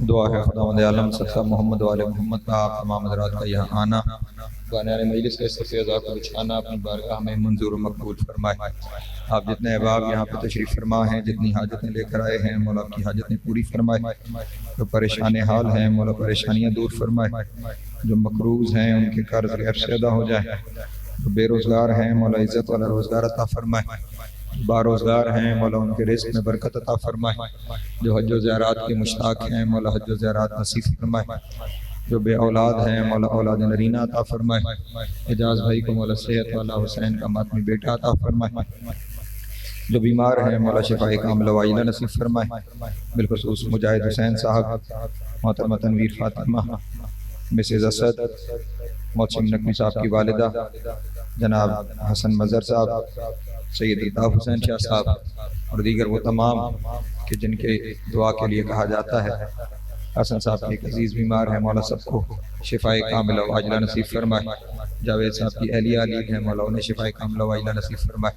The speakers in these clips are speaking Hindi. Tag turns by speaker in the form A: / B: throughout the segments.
A: दुआ है खुदावंद आलम सदका मोहम्मद वाले मोहम्मद का आप तमाम हज़रात का यहाँ आना गाने मजलिस के सफ़े को बिछाना अपनी बारगाह में मंजूर मकबूल फरमाए। आप जितने अहबाब यहाँ पे तशरीफ़ फरमा हैं, जितनी हाजतें लेकर आए हैं, मौला की हाजतें पूरी फरमाए। जो परेशान हाल हैं मौला परेशानियाँ दूर फरमाए। जो मकरूज़ हैं उनके कर्ज गैर से अदा हो जाए। जो बेरोज़गार हैं मौला इज़्ज़त वाला रोज़गार अता फरमाए। बारोज़गार हैं मौला उनके रिज़्क़ में बरकत अता फरमाए। जो हज व ज़ियारत के मुश्ताक हैं मौला हज व ज़ियारत नसीब फरमाए। जो बे औलाद हैं मौला औलाद नरीना अता फरमाए। एजाज भाई को मौला सेहत वाला हुसैन का मातमी बेटा अता फरमाए। जो बीमार हैं मौला शिफाए कामिला वाइला नसीब फरमाए। बिलखुसूस मुजाहिद हुसैन साहब, मोहतरमा तनवीर फातिमा, मिसेज़ असद, मोहसिन नकवी साहब की वालिदा जनाब हसन मज़हर साहब, सैयद अल्ताफ़ हुसैन शाह साहब और दीगर वो तमाम कि जिनके दुआ के लिए कहा जाता है। हसन साहब एक अजीज़ बीमार है, मौला सबको शिफाए कामिला वाजिला नसीब फरमाए। जावेद साहब की अहलिया अली है, मौला उन्हें शिफाए कामिला वाजिला नसीब फरमाए।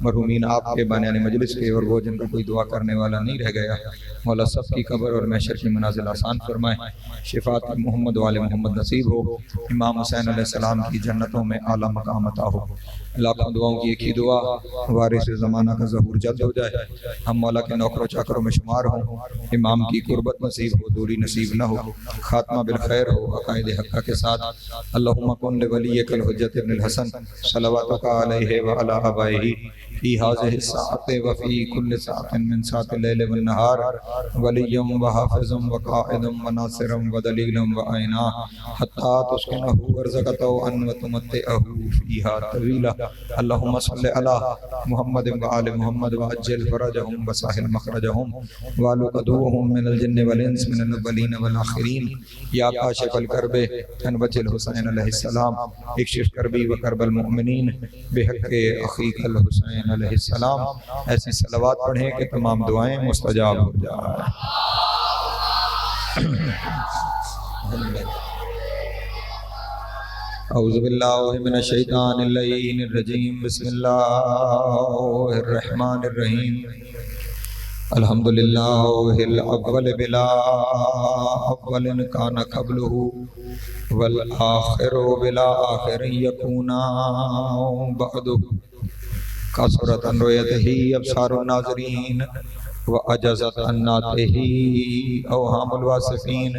A: मरहूमीन आपके बानियाने मजलिस के और वो जिनका कोई दुआ करने वाला नहीं रह गया, मौला सब की कब्र और महशर की मनाजिल आसान फरमाए। शिफात मोहम्मद वाले मोहम्मद नसीब हो। इमाम हुसैन अलैहिस्सलाम की जन्नतों में आला मकाम अता हो। लाखों दुआओं की एक ही दुआ, वारिस ज़माना का ज़हूर जल्द हो जाए, हम मौला के नौकरों चाकरों में शुमार हों। इमाम की कुर्बत नसीब हो, दूरी नसीब न हो, खात्मा बिल खैर हो अक़ाइद हक़्क़ा के साथ। अल्लाहुम्मा कुन लिवलिय्यिकल हुज्जत इब्नुल हसन सलवातुका अलैहि व अला आबाइही फी हाज़िहि साअति व फी कुल्लि साअतिन मिन साअतिल लैल वन नहार वलिय्यम व हाफ़िज़म व क़ाइदम व नासिरम व दलीलम व आइना हत्ता तुस्किनहु वर्ज़क़तहु अन व तुमत्तिअहु फ़ीहा तवीला। अल्लाहुम्मा सल्लि अला मुहम्मद व आलि मुहम्मद व अज्जिल फ़रजहुम व साहिल मख़रजहुम व अलुक़दूहुम मिनल जिन्नि वल इंस मिनल अव्वलीन वल आख़िरीन। या काशिफ़ल कर्बे अनवजिल हुसैन अलैहिस्सलाम इक्शिफ़ कर्बी व कर्बल मुमिनीन बिहक़्क़ि अख़ीकल हुसैन अलैहिस्सलाम। ऐसी सलवात पढ़ें कि तमाम दुआएं मुस्तजाब हो जाए। औज़ु बिल्लाहि मिनश शैतानिर रजीम। बिस्मिल्लाहिर रहमानिर रहीम। अल्हम्दुलिल्लाहिल अव्वल बिला अव्वलिन काना क़ब्लुहु वल आख़िरु बिला आख़िरिन यकूना बअदुहु। कसरत अन रुयतिही अब्सारुन नाज़रीन व अजज़त अन नातिही अवहामुल वासिफ़ीन।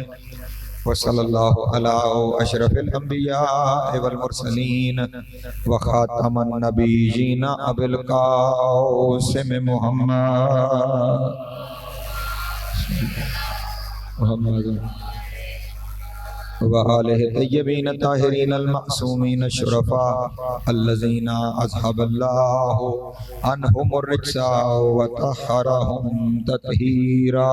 A: व सल्लल्लाहु अला अशरफिल अंबिया वल मुरसलीन व खातमन नबिय्यीन अबिल क़ासिम मुहम्मद व आलिहि तय्यबीन ताहिरीन अल मासूमीन शुरफा अल्लज़ीना अज़हबल्लाहु अन्हुमुर रिज्सा व तहहरहुम तत्हीरा।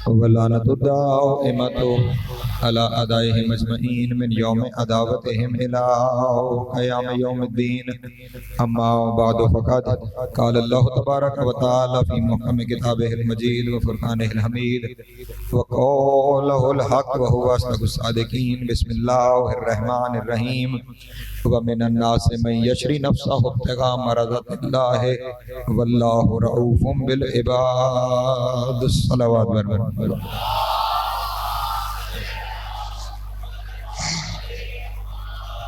A: वलानतुद्दाइमतु अला अदाइहिम अजमईन मिन यौम अदावतिहिम इला क़याम यौमिद्दीन। अम्मा बअदु फ़क़द क़ाल अल्लाहु तबारक व तआला फ़ी मुहकम किताबिहिल मजीद व फ़ुरक़ानिहिल हमीद व क़ौलुहुल हक़ व हुवा असदक़ुस सादिक़ीन। बिस्मिल्लाहिर रहमानिर रहीम। व मिनन नासि मन यशरी नफ्सहु इब्तिग़ा मरज़ातिल्लाहि वल्लाहु रऊफ़ुम बिल इबाद। सलावत बर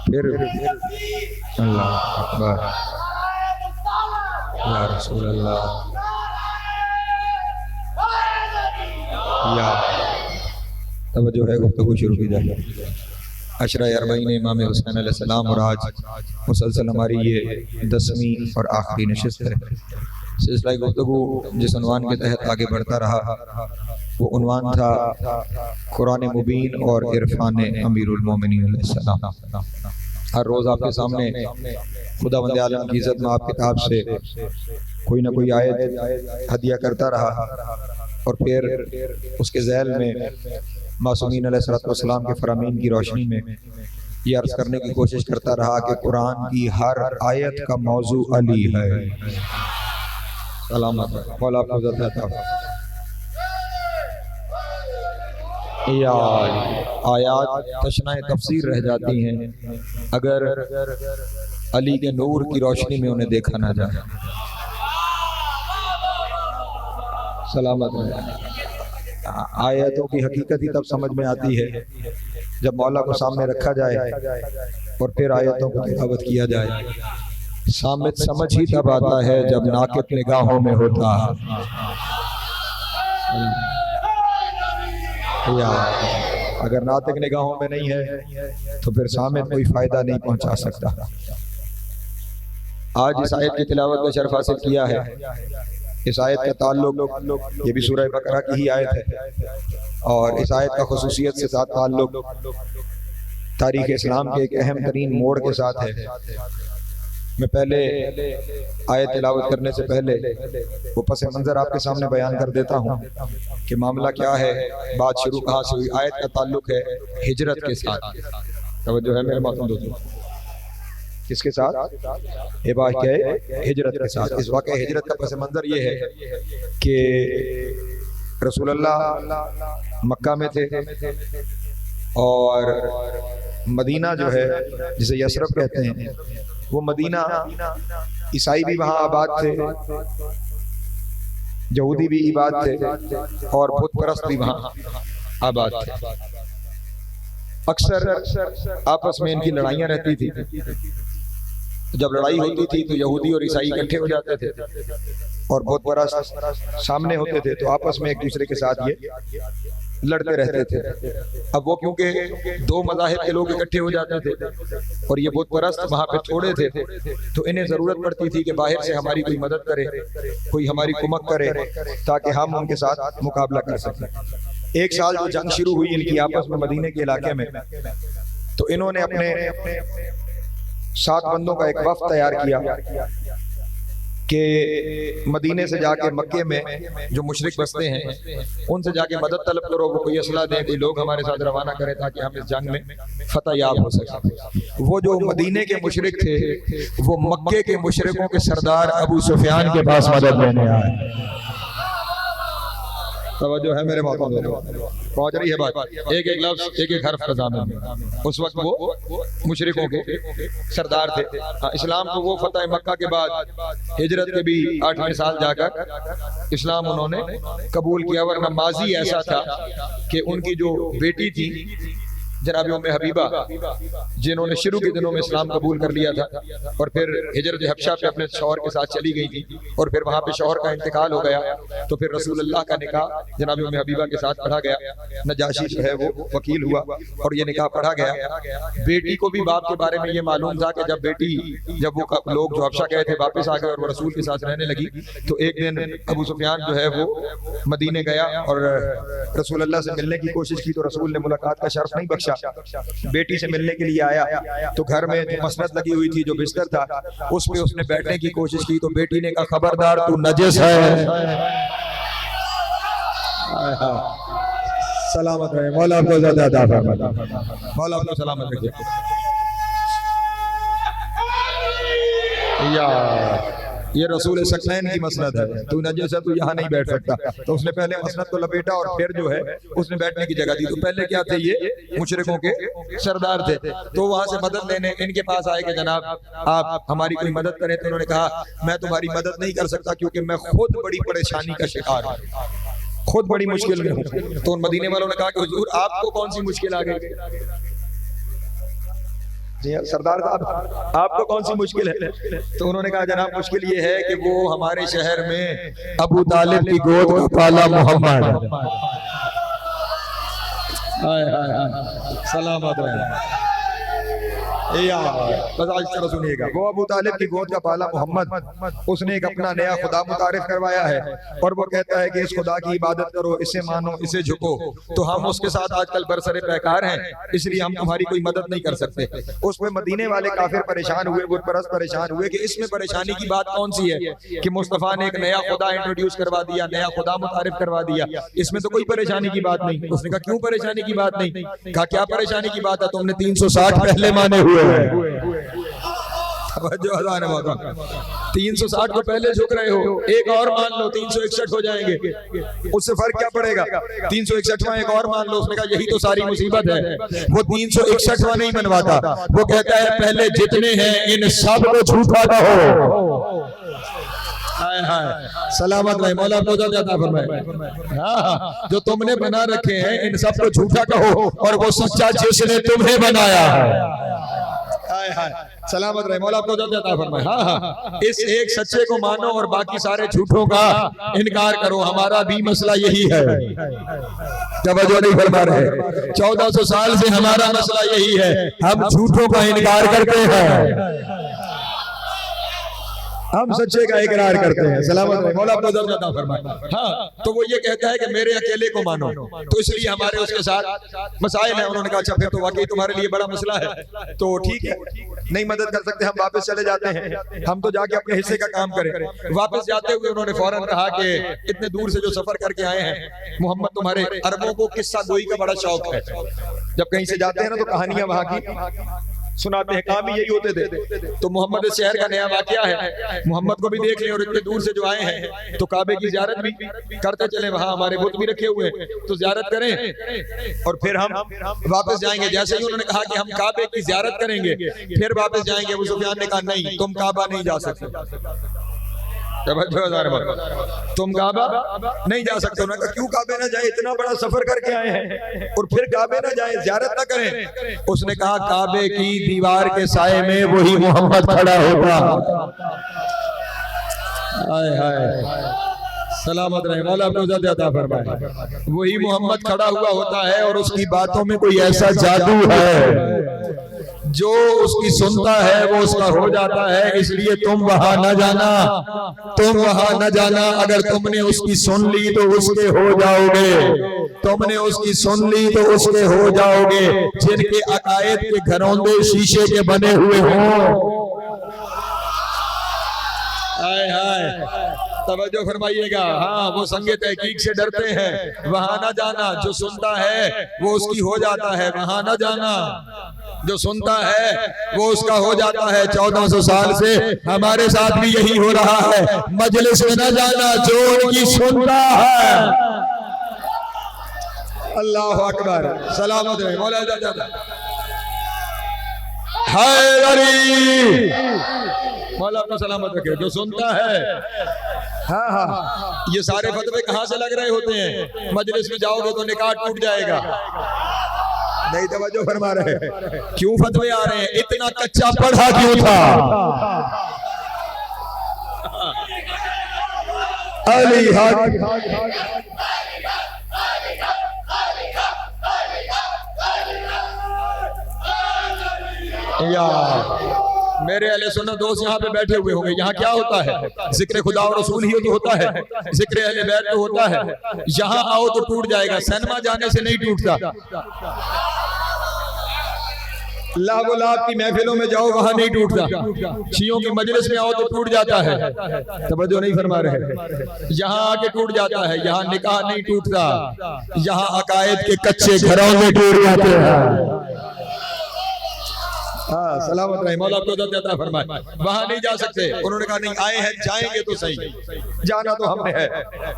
A: फिर अल्लाह अकबर या रसूल अल्लाह या तवज्जो है, गुफ्तगू शुरू की जाए। अशरा अरबईन इमाम हुसैन अलैहिस्सलाम और आज मुसलसल हमारी ये 10वीं और आखिरी नशिस्त है। सिलसिला गुफ्तगू जिस उन्वान के तहत आगे बढ़ता रहा वो उन्वान था कुरान मुबीन और इरफान अमीरुल मोमिनीन अलैहिस्सलाम। हर रोज़ आपके सामने खुदावंद आलम की इज़्ज़त में आप किताब से कोई ना कोई आयत हदिया करता रहा और फिर उसके ज़ैल में मासूमीन अलैहिस्सलाम के फरामीन की रोशनी में ये अर्ज़ करने की कोशिश करता रहा कि कुरान की हर आयत का मौजू अली है। सलामत मौला आपको आयात तशनाए तफसीर रह जाती हैं अगर अली के नूर की रोशनी में उन्हें देखा ना जाए। सलामत रहे। आयतों की हकीकत ही तब समझ में आती है जब मौला को सामने रखा जाए और फिर आयतों को तिलावत किया जाए। सामित समझ ही तब आता है जब नाकित निगाहों में होता है। या अगर नातिक निगाहों में नहीं है तो फिर सामित कोई फायदा नहीं पहुंचा सकता। आज इस आयत की तिलावत में शर्फ हासिल किया है। इस आयत का ताल्लुक, ये भी सूरह बकरा की ही आयत है और इस आयत का खुसूसियत से साथ ताल्लुक तारीख इस्लाम के एक अहम तरीन मोड़ के साथ है। मैं पहले आयत तिलावत करने से पहले वो पस मंज़र आपके सामने बयान कर देता हूँ कि मामला क्या है, बात शुरू कहाँ से हुई। आयत का ताल्लुक है हिजरत के साथ। तवज्जो है मेरे मोहतरम दोस्तों, किसके साथ? ये वाक़या हिजरत के साथ। इस वाक़या हिजरत का पस मंज़र ये है कि रसूलुल्लाह मक्का में थे और मदीना जो है जिसे यसरब कहते हैं, वो मदीना ईसाई भी वहाँ आबाद थे, यहूदी भी आबाद थे और बुत परस्त भी वहाँ आबाद थे। अक्सर आपस में इनकी लड़ाइयाँ रहती थी। जब लड़ाई होती थी तो यहूदी और ईसाई इकट्ठे हो जाते थे और बुत परस्त सामने होते थे, तो आपस में एक दूसरे के साथ ये लड़ते रहते थे। अब वो क्योंकि दो मज़ाहिब के लोग इकट्ठे हो जाते थे और ये बुत परस्त वहाँ पे थोड़े थे, तो इन्हें ज़रूरत पड़ती थी कि बाहर से हमारी कोई मदद करे, कोई हमारी कुमक करे ताकि हम उनके साथ मुकाबला कर सकें। एक साल जो जंग शुरू हुई इनकी आपस में मदीने के इलाके में, तो इन्होंने अपने 7 बंदों का एक वफ़द तैयार किया कि मदीने से जाके मक्के में जो मुशरिक बसते हैं उनसे जाके मदद तलब करो, वो कोई असला दें, कोई लोग हमारे साथ रवाना करें ताकि हम इस जंग में फतह याब हो सके। वो जो मदीने के मुशरिक थे वो मक्के के मुशरिकों के सरदार अबू सुफियान के पास मदद लेने आए। तवज्जो है मेरे मोहतरम, पहुंच रही है बात। एक एक लफ्ज एक एक हर्फ का ज़ामिन में। उस वक्त वो मुशरिकों के सरदार थे। इस्लाम को वो फतह मक्का के बाद हिजरत के भी 8वें साल जाकर इस्लाम उन्होंने कबूल किया, वरना माजी ऐसा था कि उनकी जो बेटी थी जनाब उम्मे हबीबा, जिन्होंने शुरू के दिनों में इस्लाम कबूल कर लिया था और फिर हिजरत हबशा पे अपने शौहर के साथ चली गई थी और फिर वहाँ पे शौहर का इंतकाल हो गया, तो फिर रसूलुल्लाह का निकाह जनाब उम्मे हबीबा के साथ पढ़ा गया। नजाशी जो है वो वकील हुआ और ये निकाह पढ़ा गया। बेटी को भी बाप के बारे में ये मालूम था कि जब वो लोग जो हबशा गए थे वापस आ गए और वो रसूल के साथ रहने लगी, तो एक दिन अबू सुफियान जो है वो मदीने गया और रसूलुल्लाह से मिलने की कोशिश की, तो रसूल ने मुलाकात का शर्फ नहीं बख्शा। बेटी से मिलने के लिए आया तो घर में जो मसनद लगी हुई थी, जो बिस्तर था, उस पे उसने बैठने की कोशिश की, तो बेटी ने कहा खबरदार तू नजिस है। सलामत रहे मौला, आपको ज़्यादा अता फरमाए, मौला आपको सलामत रखे। या ये रसूल सकलैन की मसनद है, तू नजस है, तू यहाँ नहीं बैठ सकता। तो उसने पहले मसनद को लपेटा और फिर जो है उसने बैठने की जगह दी। तो पहले क्या थे, ये मुशरिकों के सरदार थे, तो वहां से मदद लेने इनके पास आए कि जनाब आप हमारी कोई मदद करें। तो उन्होंने कहा मैं तुम्हारी मदद नहीं कर सकता क्योंकि मैं खुद बड़ी परेशानी का शिकार हूँ, खुद बड़ी मुश्किल में हूँ। तो उन मदीने वालों ने कहा कि हुजूर आपको कौन सी मुश्किल आ गई? सरदार साहब आपको कौन सी मुश्किल है? तो उन्होंने कहा जनाब मुश्किल ये है कि वो हमारे शहर में अबू तालिब की गोद का पाला मोहम्मद, सलामत रहे। बस आज तरह सुनिएगा, वो अबू तालिब की गोद का पाला मोहम्मद, उसने एक अपना नया खुदा मुतारिफ करवाया है और वो कहता है कि इस खुदा की इबादत करो, इसे मानो, इसे झुको। तो हम उसके साथ आजकल बरसरे पैकार हैं, इसलिए हम तुम्हारी कोई मदद नहीं कर सकते। उसमें मदीने वाले काफिर परेशान हुए, बुत परस्त परेशान हुए कि इसमें परेशानी की बात कौन सी है कि मुस्तफा ने एक नया खुदा इंट्रोड्यूस करवा दिया, नया खुदा मुतारिफ करवा दिया, इसमें तो कोई परेशानी की बात नहीं। उसने कहा क्यों परेशानी की बात नहीं? कहा क्या परेशानी की बात है, तुमने 360 पहले माने हुए 360 को पहले झुक रहे हो, एक और मान लो 361 हो जाएंगे, उससे फर्क क्या पड़ेगा? 361वां एक और मान लो। उसने कहा यही तो सारी मुसीबत है, वो 361वां नहीं मनवाता, वो कहता है पहले जितने हैं इन सब को झूठा कहो। हाय हाय सलामत रहे मौला आपको अता फरमाए। हाँ, जो तुमने बना रखे हैं इन सब को झूठा कहो और वो सच्चा जिसने तुम्हें बनाया है। हाय हाय सलामत रहे मौला आपको अता फरमाए। हाँ हाँ, इस एक सच्चे को मानो और बाकी सारे झूठों का इनकार करो। हमारा भी मसला यही है, तवज्जो नहीं फरमा रहे। 1400 साल से हमारा मसला यही है, हम झूठों का इनकार करते हैं, हम सच्चे का इकरार करते हैं। सलामत रहे मौला आपको अता फरमाए। हाँ, तो वो ये कहता है कि मेरे अकेले को मानो, तो इसलिए हमारे उसके साथ मसाइल है। उन्होंने कहा अच्छा फिर तो वाकई तुम्हारे लिए बड़ा मसला है, तो ठीक है नहीं मदद कर सकते, हम वापस चले जाते हैं, हम तो जाके अपने हिस्से का काम करें। वापस जाते हुए उन्होंने फौरन कहा कि इतने दूर से जो सफर करके आए हैं मोहम्मद, तुम्हारे अरबों को किस्सा गोई का बड़ा शौक है। जब कहीं से जाते हैं ना तो कहानियां वहां की सुनाते हैं, काम भी यही होते थे। तो मोहम्मद इस शहर का नया वाकया है, मोहम्मद को भी देख लें और इतने दूर से जो आए हैं तो काबे की ज़ियारत भी करते चले। वहां हमारे बुत भी रखे हुए हैं तो ज़ियारत करें और फिर हम वापस जाएंगे। जैसे ही उन्होंने कहा कि हम काबे की ज़ियारत करेंगे फिर वापस जाएंगे, अबू सुफियान ने कहा नहीं, तुम काबा नहीं जा सकते, तुम काबा नहीं जा सकते। उन्होंने कहा क्यों काबे ना जाए, इतना बड़ा सफर करके आए हैं और फिर काबे ना जाए, ज़ियारत ना करें। उसने कहा काबे की दीवार के साए में वही मोहम्मद खड़ा होता। हाय हाय सलामत रहे मौला आपको अता फरमाए। वही मोहम्मद खड़ा हुआ होता है और उसकी बातों में कोई ऐसा जादू है जो उसकी सुनता है वो उसका हो जाता है। इसलिए तुम वहां न जाना, तुम वहां न जाना। अगर तुमने उसकी सुन ली तो उसके हो जाओगे, तुमने उसकी सुन ली तो उसके हो जाओगे। जिनके अकायद के घरौंदे शीशे के बने हुए हों। हाय हाय तवज्जो फरमाइएगा। हाँ, वो संगे तहकीक से डरते हैं। वहां ना जाना, जो सुनता है वो उसकी हो जाता है। वहां ना जाना, जो सुनता है वो उसका हो जाता है। 1400 साल से हमारे साथ भी यही हो रहा है। मजलिस में न जाना, जो उनकी सुनता है। अल्लाह अकबर सलामत रहे मौला मौला अपना सलामत रखे। जो सुनता है हाँ हाँ, ये सारे फतवे कहाँ से लग रहे होते हैं? मजलिस में जाओगे तो निकाह टूट जाएगा। नहीं तवज्जो फरमा रहे। क्यों फतवे आ रहे हैं? इतना कच्चा पढ़ा क्यों था? अली हक या मेरे अहले सुन्नत दोस्त यहाँ पे बैठे हुए होंगे। यहाँ क्या होता है? जिक्र खुदा और रसूल ही तो होता है, जिक्र अहले बैत तो होता है। यहाँ आओ तो टूट जाएगा, सिनेमा जाने से नहीं टूटता। लाभ की महफिलों में जाओ वहां नहीं टूटता, शियों की मजलिस में आओ तो टूट जाता है। तवज्जो नहीं फरमा रहे। यहाँ आके टूट जाता है, यहाँ निकाह नहीं टूटता, यहाँ अकायद के कच्चे घरों में टूट जाते हैं। हाँ सलामत रहे मौला आपको अता फरमाए। वहां नहीं जा सकते। उन्होंने कहा नहीं, आए हैं जाएंगे तो सही, जाना तो हमने है।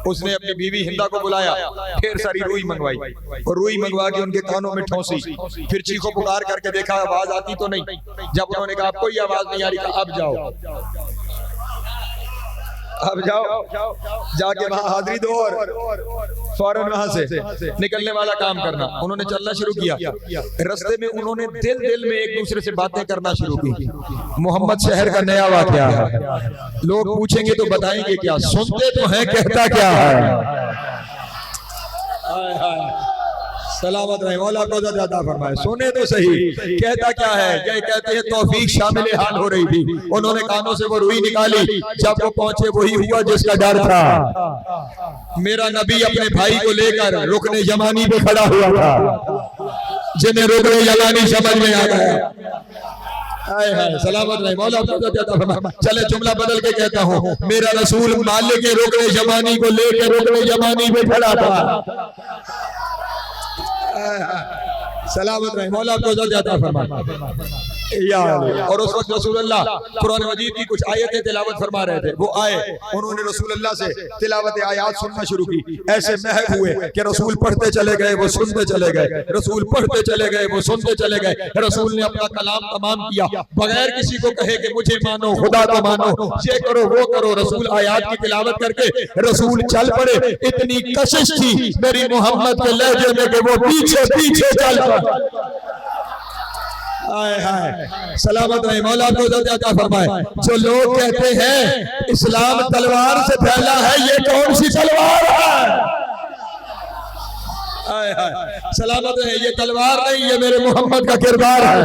A: उसने अपनी बीवी हिंदा को बुलाया, ढेर सारी रुई मंगवाई और रुई मंगवा के उनके कानों में ठोंसी। फिर चीखो पुकार करके देखा आवाज आती तो नहीं। जब उन्होंने कहा कोई आवाज नहीं आ रही, अब जाओ, अब जाओ, जाके वहां हाजिरी दो और फौरन वहां से निकलने वाला काम करना। उन्होंने चलना शुरू किया। रास्ते में उन्होंने दिल में एक दूसरे से बातें करना शुरू की। मोहम्मद शहर का नया वाकया है, लोग पूछेंगे तो बताएंगे क्या? सुनते तो हैं, कहता क्या है? सलामत रहे मौला को अता फरमाए। सुने तो सही, कहता क्या है? ये कहते हैं तौफीक शामिल हाल हो रही थी। उन्होंने कानों से वो रुई निकाली। जब वो पहुंचे वही हुआ जिसका डर था। मेरा नबी अपने भाई को लेकर रुकने यमानी पे खड़ा हुआ था। जिन्हें रुकने यमानी समझ में आ गया। सलामत रहे मौला अता फरमाए। चले जुमला बदल के कहता हूँ, मेरा रसूल मालिक के रुकने यमानी को लेकर रुकने यमानी पे खड़ा था। सलामत रहे मौला को अता फरमाए। और उस वक्त रसूलुल्लाह कुरान मजीद की कुछ आयतें तिलावत फरमा रहे थे। वो आए, उन्होंने रसूलुल्लाह से तिलावत आयात सुनना शुरू की। ऐसे महक हुए कि रसूल पढ़ते चले गए, वो सुनते चले गए, रसूल पढ़ते चले गए, वो सुनते चले गए। रसूल ने अपना कलाम तमाम किया बगैर किसी को कहे कि मुझे मानो, खुदा को मानो, ये करो वो करो। रसूल आयात की तिलावत करके रसूल चल पड़े। इतनी कशिश थी मेरी मोहम्मद के लहजे में कि वो पीछे पीछे चल पड़े। सलामत रहे, मौला को अता फरमाए। जो लोग कहते हैं इस्लाम तलवार से फैला है, ये कौन सी तलवार है? सलामत रहे, ये तलवार नहीं, ये मेरे मोहम्मद का किरदार है,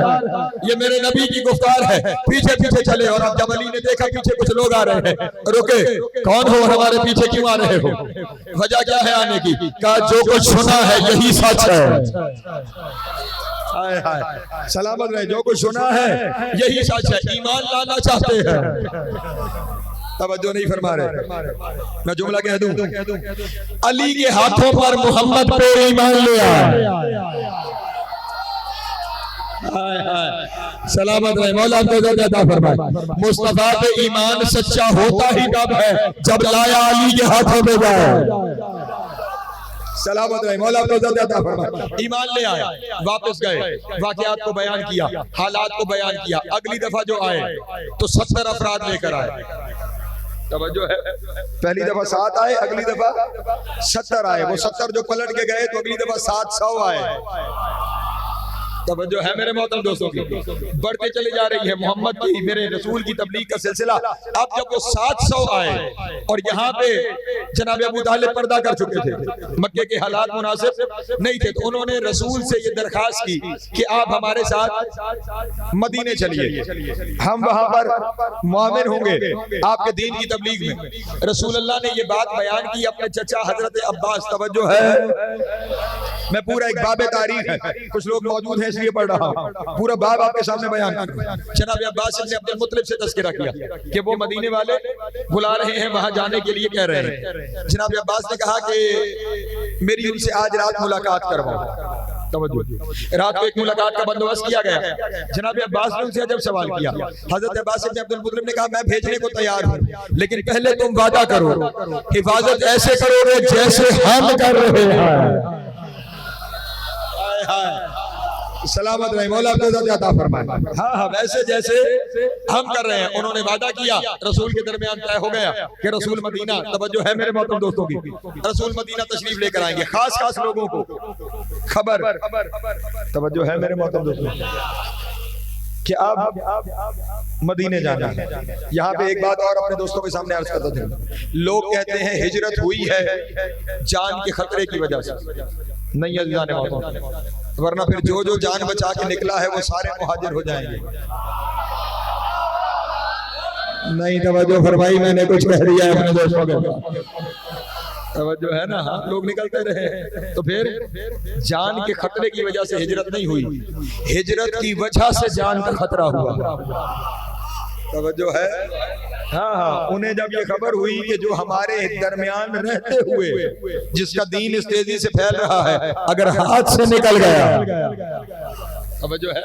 A: ये मेरे नबी की गुफ्तार है। पीछे पीछे चले और अब जब अली ने देखा पीछे कुछ लोग आ रहे हैं, रुके, कौन हो, हमारे पीछे क्यों आ रहे हो, वजह क्या है आने की? कहा जो कुछ सुना है यही सच है। सलामत रहे, जो कुछ सुना है यही सच है। ईमान लाना चाहते हैं, तवज्जो नहीं फरमा रहे। मैं जुमला कह दूं, अली के हाथों पर मोहम्मद पे ईमान ले आया। सलामत रहे, मौला को अता फरमाए। मुस्तफा पे ईमान सच्चा होता ही तब है जब लाया अली के हाथों में जाए। सलामत रहे, मौला को अता फरमाए। ईमान ले आए, वापस गए, वाकयात को बयान किया, हालात को बयान किया। अगली दफा जो आए तो 70 अफराद लेकर आए। तवज्जो है, पहली दफा 7 आए, अगली दफा 70 आए। वो 70 जो पलट के गए तो अगली दफा 700 आए। तवज्जो है मेरे मोहतरम दोस्तों की, बढ़ते चली जा रही है मोहम्मद की, मेरे रसूल की तबलीग का सिलसिला। अब जब वो 700 आए और यहाँ पे जनाब अबू तालिब पर्दा कर चुके थे, मक्के के हालात मुनासिब नहीं थे, तो उन्होंने रसूल से ये दरखास्त की कि आप हमारे साथ मदीने चलिए, हम वहां पर मुआमिन होंगे आपके दीन की तबलीग में। रसूलुल्लाह ने ये बात बयान की अपने चचा हजरत अब्बास। तवज्जो है, मैं पूरा एक बाब तारीख है, कुछ लोग मौजूद हैं इसलिए पढ़ रहा हूं, पूरा बाब आपके सामने बयान कर। जनाब अब्बास ने अब्दुल मुत्तलिब से तज़किरा किया कि वो मदीने वाले बुला रहे हैं, वहां जाने के लिए कह रहे हैं। जनाब अब्बास ने कहा कि मेरी उनसे आज रात मुलाकात करवाओ। रात को एक मुलाकात का बंदोबस्त किया गया। जनाब अब्बास ने उनसे अजब सवाल किया। हजरत अब्बास इब्न अब्दुल मुत्तलिब ने कहा मैं भेजने को तैयार हूं, लेकिन पहले तुम वादा करो, हिफाजत ऐसे करोगे जैसे हम कर रहे हैं। सलामत रहे, मौला को अता फरमाए। हाँ, वैसे जैसे हम कर रहे हैं। उन्होंने वादा किया, रसूल के दरमियान तय हो गया कि रसूल मदीना, तवज्जो है मेरे मोहतरम दोस्तों की, रसूल मदीना तशरीफ लेकर आएंगे, खास खास लोगों को खबर। तवज्जो है मेरे मोहतरम दोस्तों कि अब मदीने जाना है। यहाँ पे एक बात और अपने दोस्तों के सामने अर्ज करता था। लोग कहते हैं हिजरत हुई है जान के खतरे की वजह से। नहीं अल्लाह, वरना फिर जो जो जान बचा के निकला है वो सारे मुहाजिर हो जाएंगे। नहीं, तवज्जो फरमाई, मैंने कुछ कह दिया है अपने दोस्तों के। तवज्जो है ना, लोग निकलते रहे तो फिर जान के खतरे की वजह से हिजरत नहीं हुई, हिजरत की वजह से जान का खतरा हुआ। तवज्जो है। हाँ, उन्हें जब ये खबर हुई कि जो हमारे दरमियान रहते हुए जिसका दीन इस तेजी से फैल रहा है अगर हाथ से निकल गया, अब जो है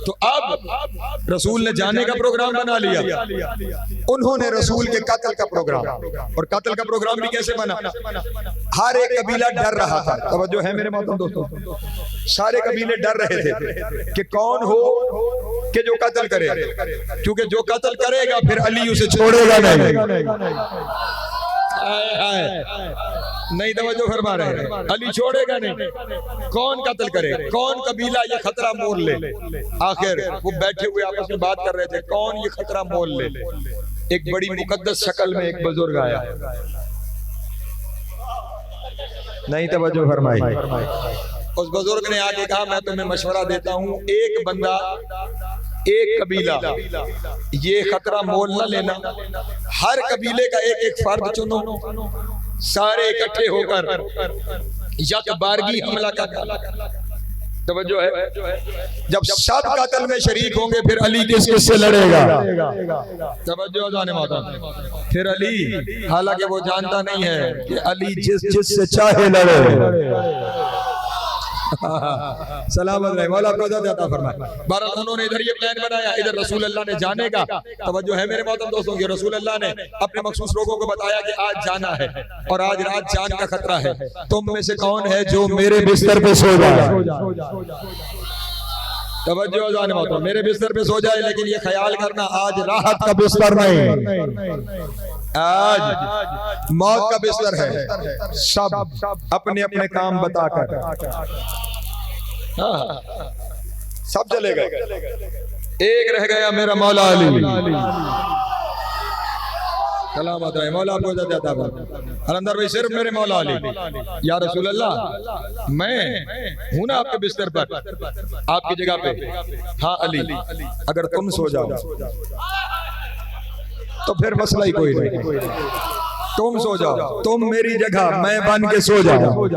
A: तो अब रसूल ने जाने का प्रोग्राम बना लिया। उन्होंने रसूल के कत्ल का प्रोग्राम, और कत्ल का प्रोग्राम भी कैसे बना? हर एक कबीला डर रहा था। अब जो है मेरे मोहतरम दोस्तों, सारे कबीले डर रहे थे कि कौन हो कि जो कत्ल करे, क्योंकि जो कत्ल करेगा फिर अली उसे छोड़ेगा नहीं। तवज्जो फरमा रहे हैं, अली छोड़ेगा नहीं। कौन कत्ल करे, कौन कबीला ये खतरा मोल ले? आखिर वो बैठे हुए आपस में बात कर रहे थे, कौन ये खतरा मोल ले? एक बड़ी मुकद्दस शक्ल में एक बुजुर्ग आया। नहीं, तवज्जो फरमाई। उस बुजुर्ग ने आके कहा मैं तुम्हें मशवरा देता हूं, एक बंदा, एक कबीला, ये खतरा मोल न लेना। हर कबीले का एक एक फर्द चुनो, सारे इकट्ठे होकर यकबारगी हमला करना। तवज्जो है, जब सब कत्ल में शरीक होंगे फिर अली किससे लड़ेगा? तवज्जो जाने माता, फिर अली, हालांकि वो जानता नहीं है कि अली जिस जिससे चाहे लड़े। सलामत रहे, मौला आपको इज्जत अता फरमाए। बहरहाल उन्होंने इधर ये प्लान बनाया, इधर रसूल अल्लाह ने जाने का तवज्जो है मेरे मोहतरम दोस्तों की। रसूल अल्लाह ने अपने मखसूस लोगों को बताया कि आज जाना है और आज रात जान का खतरा है, तुम में से कौन है जो मेरे बिस्तर पे सो जाए। तवज्जो जाने मोहतरम, मेरे बिस्तर पे सो जाए, लेकिन ये ख्याल करना आज राहत का बिस्तर नहीं, आज मौत का बिस्तर है। सब अपने अपने काम बताकर सब चले गए, एक रह गया मेरा मौला अली। सलामत रहे, मौला आपको जाता है। अंदर भाई सिर्फ मेरे मौला अली। या रसूल अल्लाह, मैं हूं ना आपके बिस्तर पर, आपकी जगह पे। हाँ अली, अगर तुम सो जाओ तो फिर मसला ही कोई नहीं, तुम सो जाओ, तुम मेरी जगह, मैं बन के सो जाओ।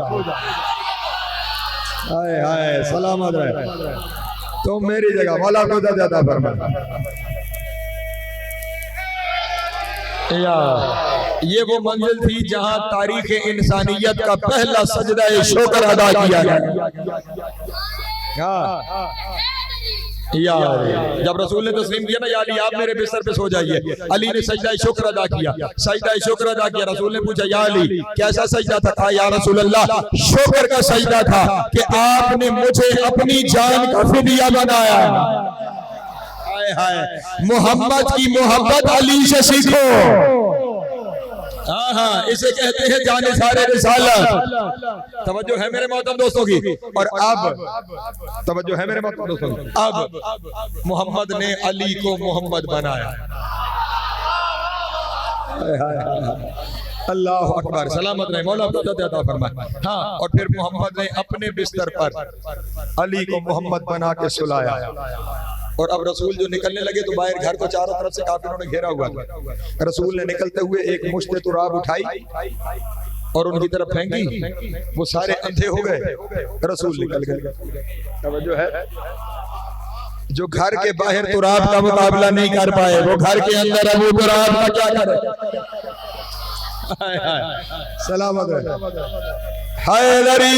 A: हाय हाय, सलामत रहे, तुम मेरी जगह। मौला को जाता फरमाए। ये वो मंजिल थी जहां तारीख इंसानियत का पहला सजदा शुक्र अदा किया गया। जब रसूल ने तस्लीम किया ना, या अली आप मेरे बिस्तर पे सो जाइए, अली ने सजदा शुक्र अदा किया, सजदा शुक्र अदा किया। रसूल ने पूछा या अली कैसा सजदा था? कहा या रसूल अल्लाह, शुक्र का सजदा था कि आपने मुझे अपनी जान का फिदिया बनाया। हाय हाय, मोहम्मद की मोहब्बत अली से सीखो। हाँ हाँ, इसे कहते हैं जाने सारे रिसालत। तवज्जो है मेरे मोहतरम दोस्तों की। और अब तवज्जो है मेरे मोहतरम दोस्तों की, अब मोहम्मद ने अली को मोहम्मद बनाया। अल्लाह अकबर, सलामत रहे, मौला आपको इज्जत अता फरमाए। हाँ, और फिर मोहम्मद ने अपने बिस्तर पर अली को मोहम्मद बना के सुलाया। और अब रसूल जो निकलने लगे तो बाहर घर को चारों तरफ से काफिरों ने घेरा हुआ था। रसूल ने निकलते हुए एक मुश्त तुराब उठाई और उनकी तरफ फेंकी, वो सारे अंधे हो गए, रसूल निकल गए। तवज्जो है, जो घर के बाहर तुराब का मुकाबला नहीं कर पाए, वो घर के अंदर अबू तुराब का क्या करे। सलामत है। हैदरी,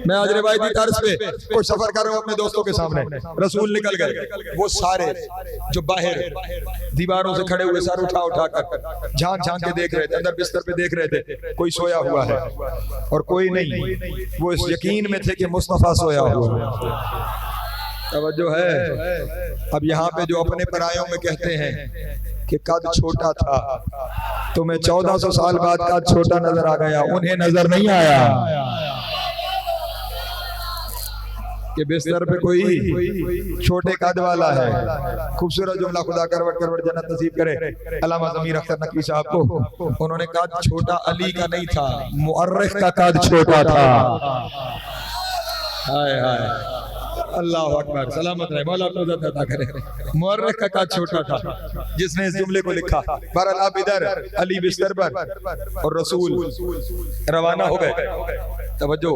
A: मैं आज रिवायती तर्ज पे कोई सफर कर रहा हूँ अपने दोस्तों के सामने, रसूल निकल गए, वो सारे जो बाहर दीवारों से खड़े हुए सर उठा उठा कर झांक झांक के देख रहे थे, अंदर बिस्तर पे देख रहे थे, कोई सोया हुआ है और कोई नहीं। वो इस यकीन में थे कि मुस्तफा सोया हुआ है। तवज्जो है। अब यहाँ पे जो अपने परायों में कहते हैं कि कद छोटा था, तुम्हें 1400 साल बाद कद छोटा नजर आ गया, उन्हें नजर नहीं आया कि बिस्तर पे कोई छोटे कद वाला है। खूबसूरत जुमला, खुदा करवट करवट जन्नत नसीब करे अल्लामा ज़मीर अख्तर नकवी साहब को। उन्होंने कद छोटा अली का नहीं था, मुअर्रिख का कद छोटा था। हाय हाय, अल्लाह अकबर, सलामत रहे, मौला आपको इज्जत अता करे। मुअर्रिख का कद छोटा था जिसने इस जुमले को लिखा। बहरहाल आप इधर अली बिस्तर पर और रसूल रवाना हो गए। तवज्जो,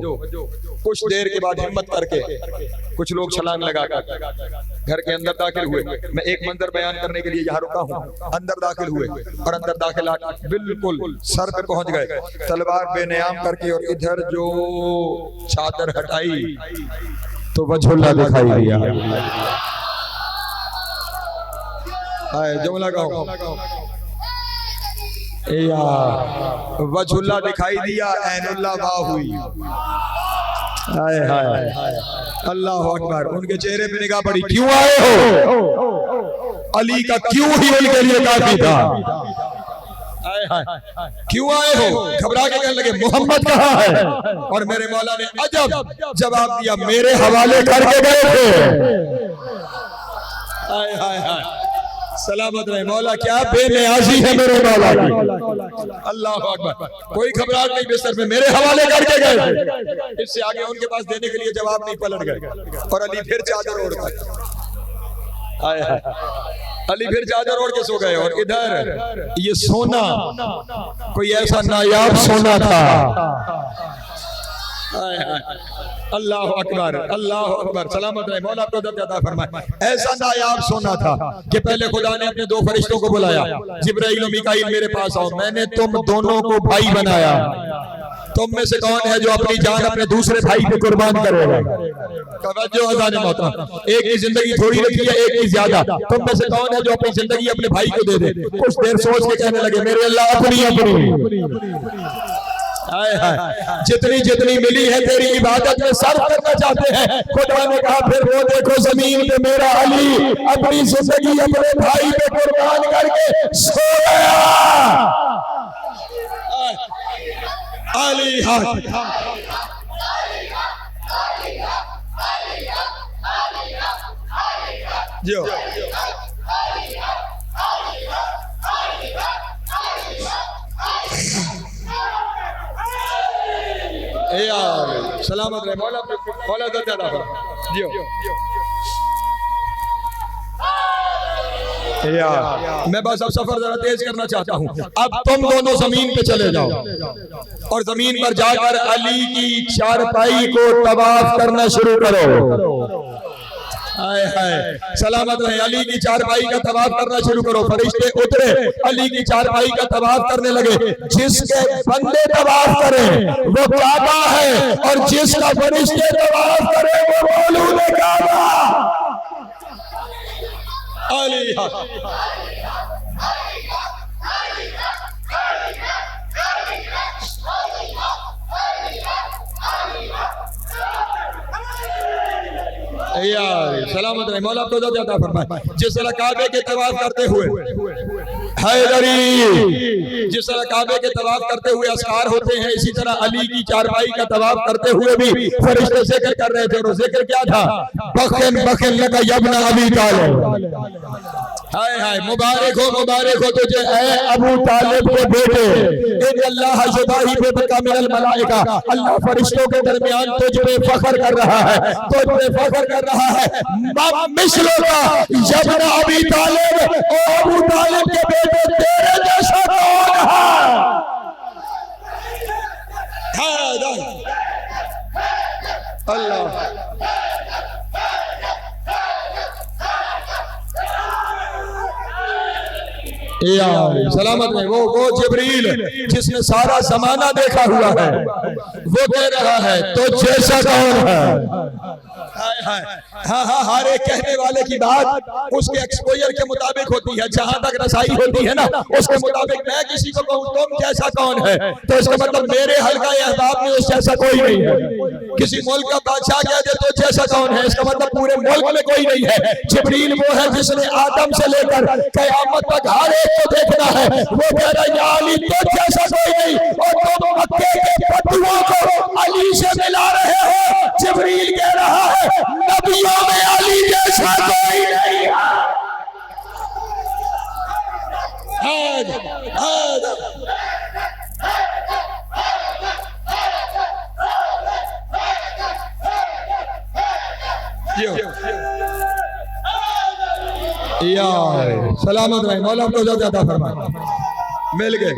A: कुछ देर के बाद हिम्मत करके कुछ लोग छलांग लगाकर घर के अंदर दाखिल हुए। मैं एक मंजर बयान करने के लिए यहाँ रुका हूँ। अंदर दाखिल हुए और अंदर दाखिल आकर बिल्कुल सर पे पहुंच गए, तलवार बेनियाम करके, और इधर जो चादर हटाई तो वजहुल्लाह दिखाई दिया। जुमला कहो, वजहुल्लाह दिखाई दिया, ऐनुल्लाह वाह हुई। हाय हाय, अल्लाह अकबर। उनके चेहरे पे निगाह पड़ी, क्यों आए हो? अली का क्यों ही उनके लिए काफी था। क्यों आए हो? घबरा के कहने लगे मोहम्मद कहाँ है? और मेरे मौला ने अजब जवाब दिया, मेरे हवाले करके गए थे। हाय हाय हाय, सलामत रहे, मौला क्या बेनियाज़ी है मेरे मौला की। अल्लाह अकबर, कोई घबराहट नहीं, बिस्तर में मेरे हवाले करके गए। इससे आगे उनके पास देने के लिए जवाब नहीं, पलट गए और अली फिर चादर ओढ़ गए। हाय हाय, अली फिर चादर ओढ़ के सो गए। और इधर ये सोना कोई ऐसा नायाब सोना था। अल्लाह अकबर, अल्लाह अकबर, सलामत रहे, मौला आपको इज्जत अता फरमाए। ऐसा नायाब सोना था कि पहले खुदा ने अपने दो फरिश्तों को बुलाया, जिब्राइल और मीकाईल मेरे पास आओ, मैंने तुम दोनों को भाई बनाया, तुम में से कौन है जो अपनी जान अपने दूसरे भाई पे कुर्बान करेगा? तवज्जो अज़ान मोहतरम, एक की जिंदगी थोड़ी रखी है, एक की ज्यादा। तुम में से कौन है जो अपनी जिंदगी अपने भाई को दे दे? कुछ देर सोच के कहने लगे मेरे अल्लाह अपनी अपनी जितनी जितनी मिली है तेरी इबादत में सर्व करना चाहते हैं। खुदा ने कहा फिर वो देखो जमीन पे मेरा अली अपनी जिंदगी अपने भाई पे कुर्बान करके सो गया। अली जो सलामत रहे मौला मौला ज्यादा जियो यार। मैं बस अब सफर जरा तेज करना चाहता हूँ। अब तुम दोनों जमीन पे चले जाओ और जमीन पर जाकर अली की चारपाई को तवाफ करना शुरू करो। हाय हाय सलामत रहे। अली की चारपाई का तवाफ करना शुरू करो। फरिश्ते उतरे, अली की चारपाई का तवाफ करने लगे। जिसके बंदे तवाफ करें वो काबा है और जिसका फरिश्ते तवाफ करें वो मौलूद काबा। अली यार सलामत रहे मौला आपको ज्यादा फरमाए। जिस तरह काबे के तवाफ करते हुए हैदरी, जिस तरह काबे के तवाफ करते हुए अस्कार होते हैं, इसी तरह अली की चारपाई का तवाफ करते हुए भी फरिश्ते जिक्र कर रहे थे। और जिक्र क्या था? बखन बखन लगा यब्ना अबी तालिब। हाय हाय मुबारक हो तुझे ऐ अबू तालिब के बेटे। इन अल्लाह जुबाही पे बका मिनल मलाइका, अल्लाह फरिश्तों के दरमियान तुझ पे फख्र कर रहा है, तुझ पे फख्र कर रहा है। मिस्लों का यब्ना अबी तालिब, ओ अबू तालिब के बेटे तेरे जैसा कौन है? अल्लाह सलामत है। वो जिब्रील जिसने सारा जमाना देखा हुआ है वो कह रहा है तो जैसा कौन है? हाँ हर एक कहने वाले की बात उसके एक्सपोजर के मुताबिक होती है। जहां तक रसाई होती है ना उसके मुताबिक मैं किसी को कहूँ तुम जैसा कौन है तो इसका मतलब मेरे हल्का अहबाब में उस जैसा कोई नहीं है। किसी मुल्क का बादशाह कह दे तो जैसा कौन है, इसका मतलब पूरे मुल्क में कोई नहीं है। जिब्रील वो है जिसने आदम से लेकर कयामत तक हर एक को देखना है। वो कह रहा है या अली तो जैसा कोई नहीं, और तुम मक्के के फतुओं को अली से मिला रहे हो। जिब्रील कह रहा है नबियों में अली जैसा कोई नहीं है। यार सलामत रहे मौला आपको ज्यादा फरमाए। मिल गए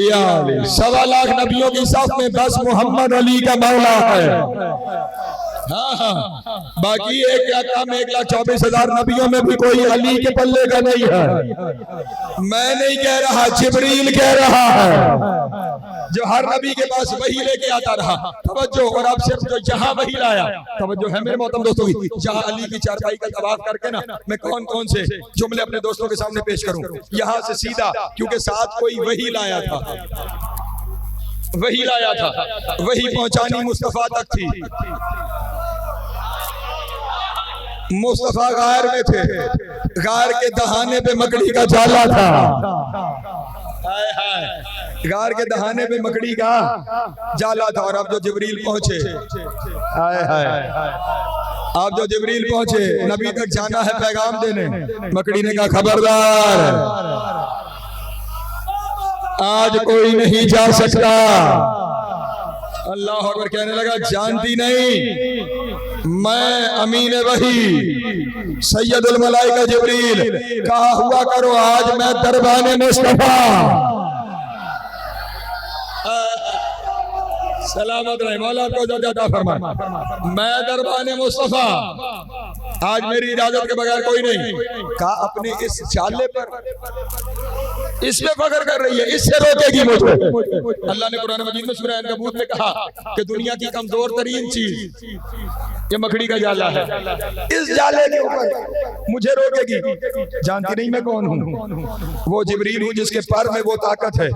A: यार 1.25 लाख नबियों की साथ में बस मोहम्मद अली का मौला है। बाकी 1,24,000 नबियों में भी कोई अली के पल्ले का नहीं है। मैं नहीं कह रहा, जिब्रील कह रहा है जो हर नबी के पास वही लेके आता रहा। तवज्जो, और अब सिर्फ जो जहां वही लाया, तवज्जो है मेरे मोहतरम दोस्तों की, जहां अली की चारपाई का तवाफ करके ना मैं कौन कौन से जुमले अपने दोस्तों के सामने पेश करूं। यहां से सीधा, क्योंकि साथ कोई वही लाया था, वही लाया था, वही पहुंचानी मुस्तफा तक थी। मुस्तफा गायर में थे, गायर के दहाने पे मकड़ी का जाला था। गार के दहाने पे मकड़ी का जाला था। और अब जो जिब्रील पहुंचे, आप जो जिब्रील पहुंचे, नबी तक जाना है पैगाम देने। मकड़ी ने कहा खबरदार, आज कोई नहीं जा सकता। अल्लाह अकबर कहने लगा, जानती नहीं मैं अमीन वही सैयदुल मलाइका जिब्रील, कहा हुआ करो आज मैं दरबाने मुस्तफा। सलामत रहे मौला को ज्यादा फरमाए। मैं दरबाने मुस्तफा आज मेरी इजाजत के बगैर कोई नहीं। कहा अपने इस जाले पर, इसमें फख्र कर रही है, इससे रोकेगी मुझे। अल्लाह ने कुरान मजीद में सूरह अनकबूत में कहा कि दुनिया की कमजोर तरीन चीज ये मकड़ी का जाला है, इस जाले के ऊपर मुझे रोकेगी। जानती नहीं मैं कौन हूँ? वो जिब्रील हूँ जिसके पर में वो ताकत है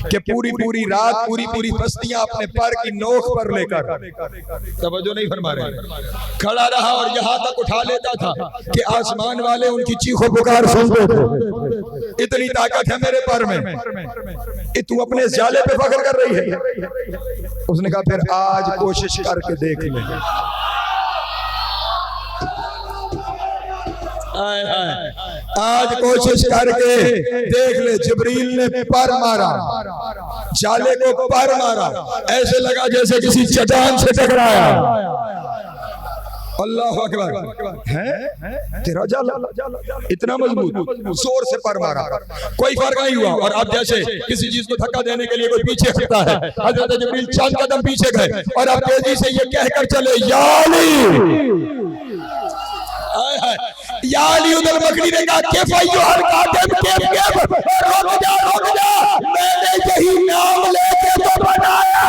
A: कि पूरी पूरी रात पूरी पूरी बस्तियां अपने पर की नोक पर लेकर, तवज्जो नहीं फरमा रहे, खड़ा रहा और यहाँ तक उठा लेता था कि आसमान वाले उनकी चीखों पुकार सुनते थे। इतनी ताकत है मेरे पर में, तू अपने जाले पे फख्र कर रही है। उसने कहा फिर आज कोशिश करके देख ले। आज कोशिश करके देख ले। जिब्रील ने पर मारा, जाले को पर मारा, ऐसे लगा जैसे किसी चट्टान से टकराया। अल्लाह अकबर है तेरा जाला इतना मजबूत, जोर से पर मारा, कोई फर्क नहीं हुआ। और अब जैसे किसी चीज को धक्का देने के लिए कोई पीछे हटता है, हजरत जिब्रील चंद कदम पीछे गए और अब तेजी से ये कहकर चले, या अली उधर मकड़ी ने कहा रुक जा, मैंने यही नाम लेके तो बनाया।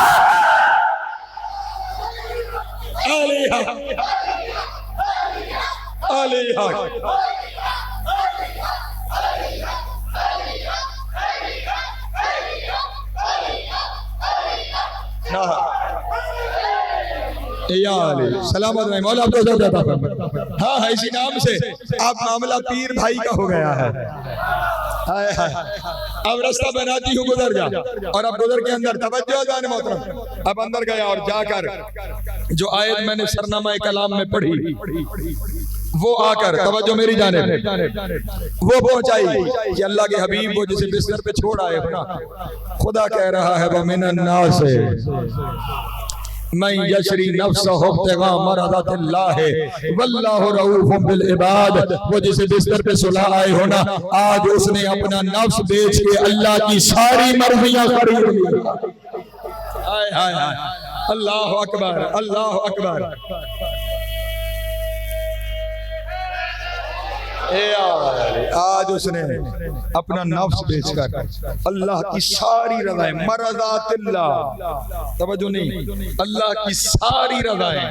A: सलामत रहे मौला आपको सब देता है। हाँ इसी नाम से अब मामला पीर भाई का हो गया है। अब रास्ता बनाती हूँ, गुजर जा। और अब गुजर के अंदर तवज्जो जाने मोहतरम, अब अंदर गया और जाकर जो आयत मैंने सरनामा कलाम में पढ़ी वो आकर तवज्जो मेरी जानिब वो पहुंचाई कि अल्लाह के हबीब को जिसे बिस्तर पे छोड़ आए हो ना, खुदा कह रहा है वो मिनन नास मैं यशरी नफ्सहु इब्तिगा मरदातिल्लाह वल्लाहु रऊफुम बिल इबाद। वो जिसे बिस्तर पे सुला आए हो ना, आज उसने अपना नफ्स बेच के अल्लाह की सारी मर्जियां खरीद ली। हाय हाय अल्लाह अकबर, अल्लाह अकबर। आज उसने अपना नफ्स बेचकर अल्लाह की सारी रज़ाएं, मरज़ातिल्लाह, तवज्जो नहीं, अल्लाह की सारी रज़ाएं,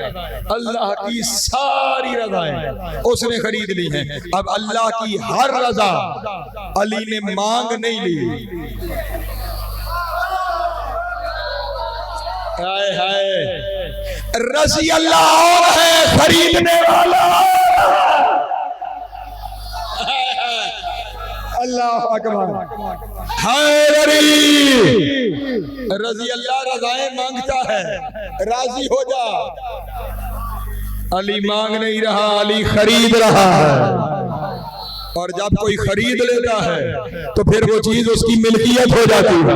A: अल्लाह की सारी रज़ाएं उसने खरीद ली हैं। अब अल्लाह की हर रज़ा अली ने मांग नहीं ली। हाय हाय, रज़ी अल्लाह है, खरीदने वाला अल्लाह अकबर। हाय रज़ी अल्लाह रज़ाएं मांगता है, राजी हो जा। अली मांग नहीं रहा, अली खरीद रहा है। और जब कोई खरीद लेता है तो फिर वो चीज उसकी मिल्कियत हो जाती है।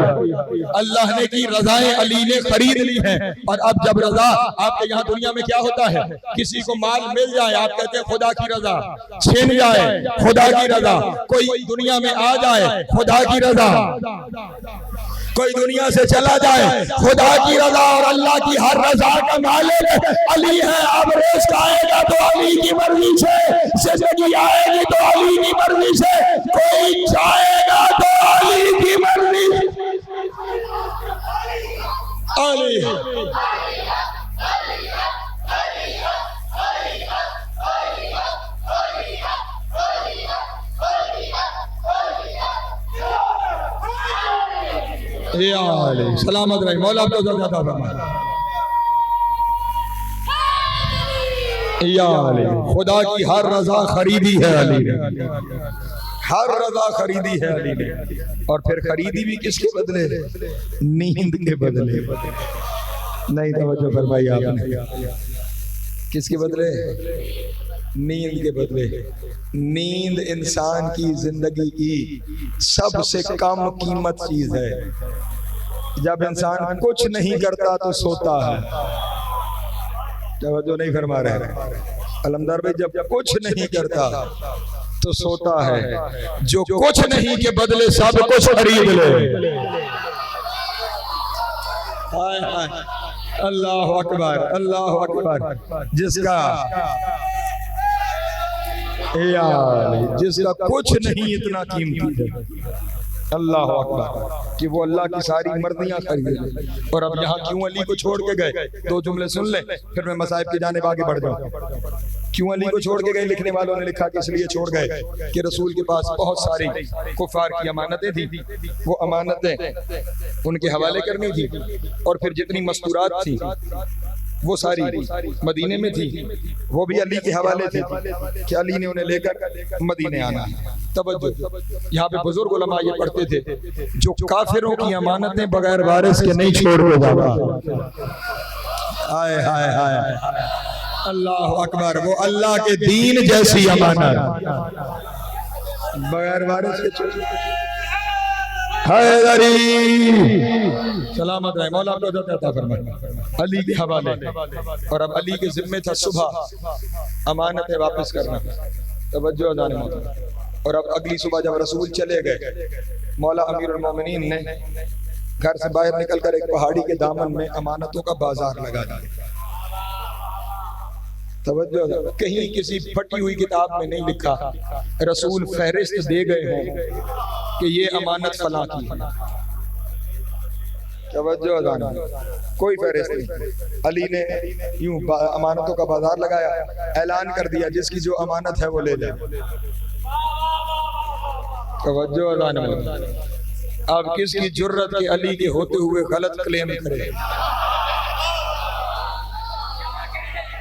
A: अल्लाह ने की रज़ाएं अली ने खरीद ली हैं। और अब जब रज़ा आपके यहाँ दुनिया में क्या होता है, किसी को माल मिल जाए आप कहते हैं खुदा की रज़ा, छिन जाए खुदा की रज़ा, कोई दुनिया में आ जाए खुदा की रज़ा, कोई दुनिया से चला जाए खुदा की रज़ा। और अल्लाह की हर रज़ा का मालिक अली है। अब रोज आएगा तो अली की मर्जी से, जिंदगी आएगी तो अली की मर्जी से, कोई जाएगा तो अली की मर्जी से। अली सलामत रहे मौला आपको ज्यादा खुदा की हर रज़ा खरीदी है अली ने, हर रज़ा खरीदी है अली ने। और फिर खरीदी भी किसके बदले? नींद के बदले। नहीं तवज्जो फरमाई आपने, किसके बदले? नींद के बदले। नींद इंसान की जिंदगी की सबसे कम कीमत चीज है। जब इंसान कुछ नहीं करता तो सोता है। तवज्जो नहीं फरमा रहे अलमदार भाई, जब कुछ नहीं करता तो सोता है। जो कुछ नहीं के बदले सब कुछ खरीद ले। हाय हाय अल्लाह अकबर, अल्लाह अकबर। जिसका यार जिसका कुछ नहीं इतना कीमती है, अल्लाह अकबर, कि वो अल्लाह की सारी मर्जियां खरीद। और अब यहाँ क्यों अली को छोड़ के गए, दो जुमले सुन ले फिर मैं मसाइब की जानिब आगे बढ़ जाऊं। क्यों अली को छोड़ के गए, लिखने वालों ने लिखा कि इसलिए छोड़ गए कि रसूल के पास बहुत सारी कुफार की अमानतें थी, वो अमानतें उनके हवाले करनी थी, और फिर जितनी मस्तूरात थी वो सारी मदीने में थी, वो भी अली के हवाले थी कि अली ने उन्हें लेकर मदीने आना है। तवज्जो, यहाँ पे बुजुर्ग उलमा ये पढ़ते थे, जो काफिरों की अमानतें बगैर वारिस के नहीं छोड़ के जाता। हाय हाय हाय, अल्लाह अकबर, वो अल्लाह के दीन जैसी अमानत बगैर वारिस के छोड़। हैदरी सलामत रहे, मौला को अता फरमाए, अली के हवाले। और अब अली के जिम्मे था सुबह अमानतें वापस करना। तवज्जो अज़ान मौला। और अब अगली सुबह जब रसूल चले गए, मौला अमीरुल मोमिनीन ने घर से बाहर निकलकर एक पहाड़ी के दामन में अमानतों का बाजार लगा दिया। तवज्जो, कहीं किसी फटी हुई किताब में नहीं लिखा, रसूल फहरिस्त दे गए हों कि ये अमानत फला की। तवज्जो, कोई फहरिस्त नहीं। अली ने यूं अमानतों का बाजार लगाया, ऐलान कर दिया जिसकी जो अमानत है वो ले ले। तवज्जो, अब किसकी जुर्रत के अली के होते हुए गलत क्लेम करे।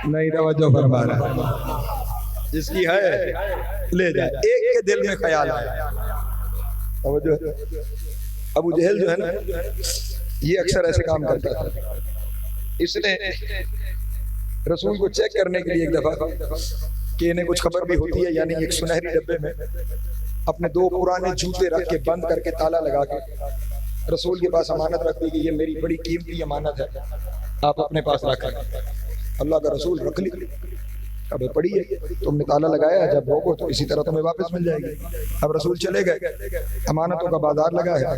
A: नहीं, तवज्जो फरमा रहा, जिसकी है ले जाए। एक के दिल में ख्याल आया, अबू जहल जो है ना, ये अक्सर ऐसे काम करता था। इसने रसूल को चेक करने के लिए एक दफा कि इन्हें कुछ खबर भी होती है, यानी एक सुनहरी डब्बे में अपने दो पुराने जूते रख के बंद करके ताला लगा के रसूल के पास अमानत रख दी कि ये मेरी बड़ी कीमती अमानत है, आप अपने पास रखें। अल्लाह का रसूल रख ली, अब पड़ी है, तुमने ताला लगाया, जब भोगो तो इसी तरह तुम्हें वापस मिल जाएगी। अब रसूल चले गए, अमानतों का बाजार लगा है।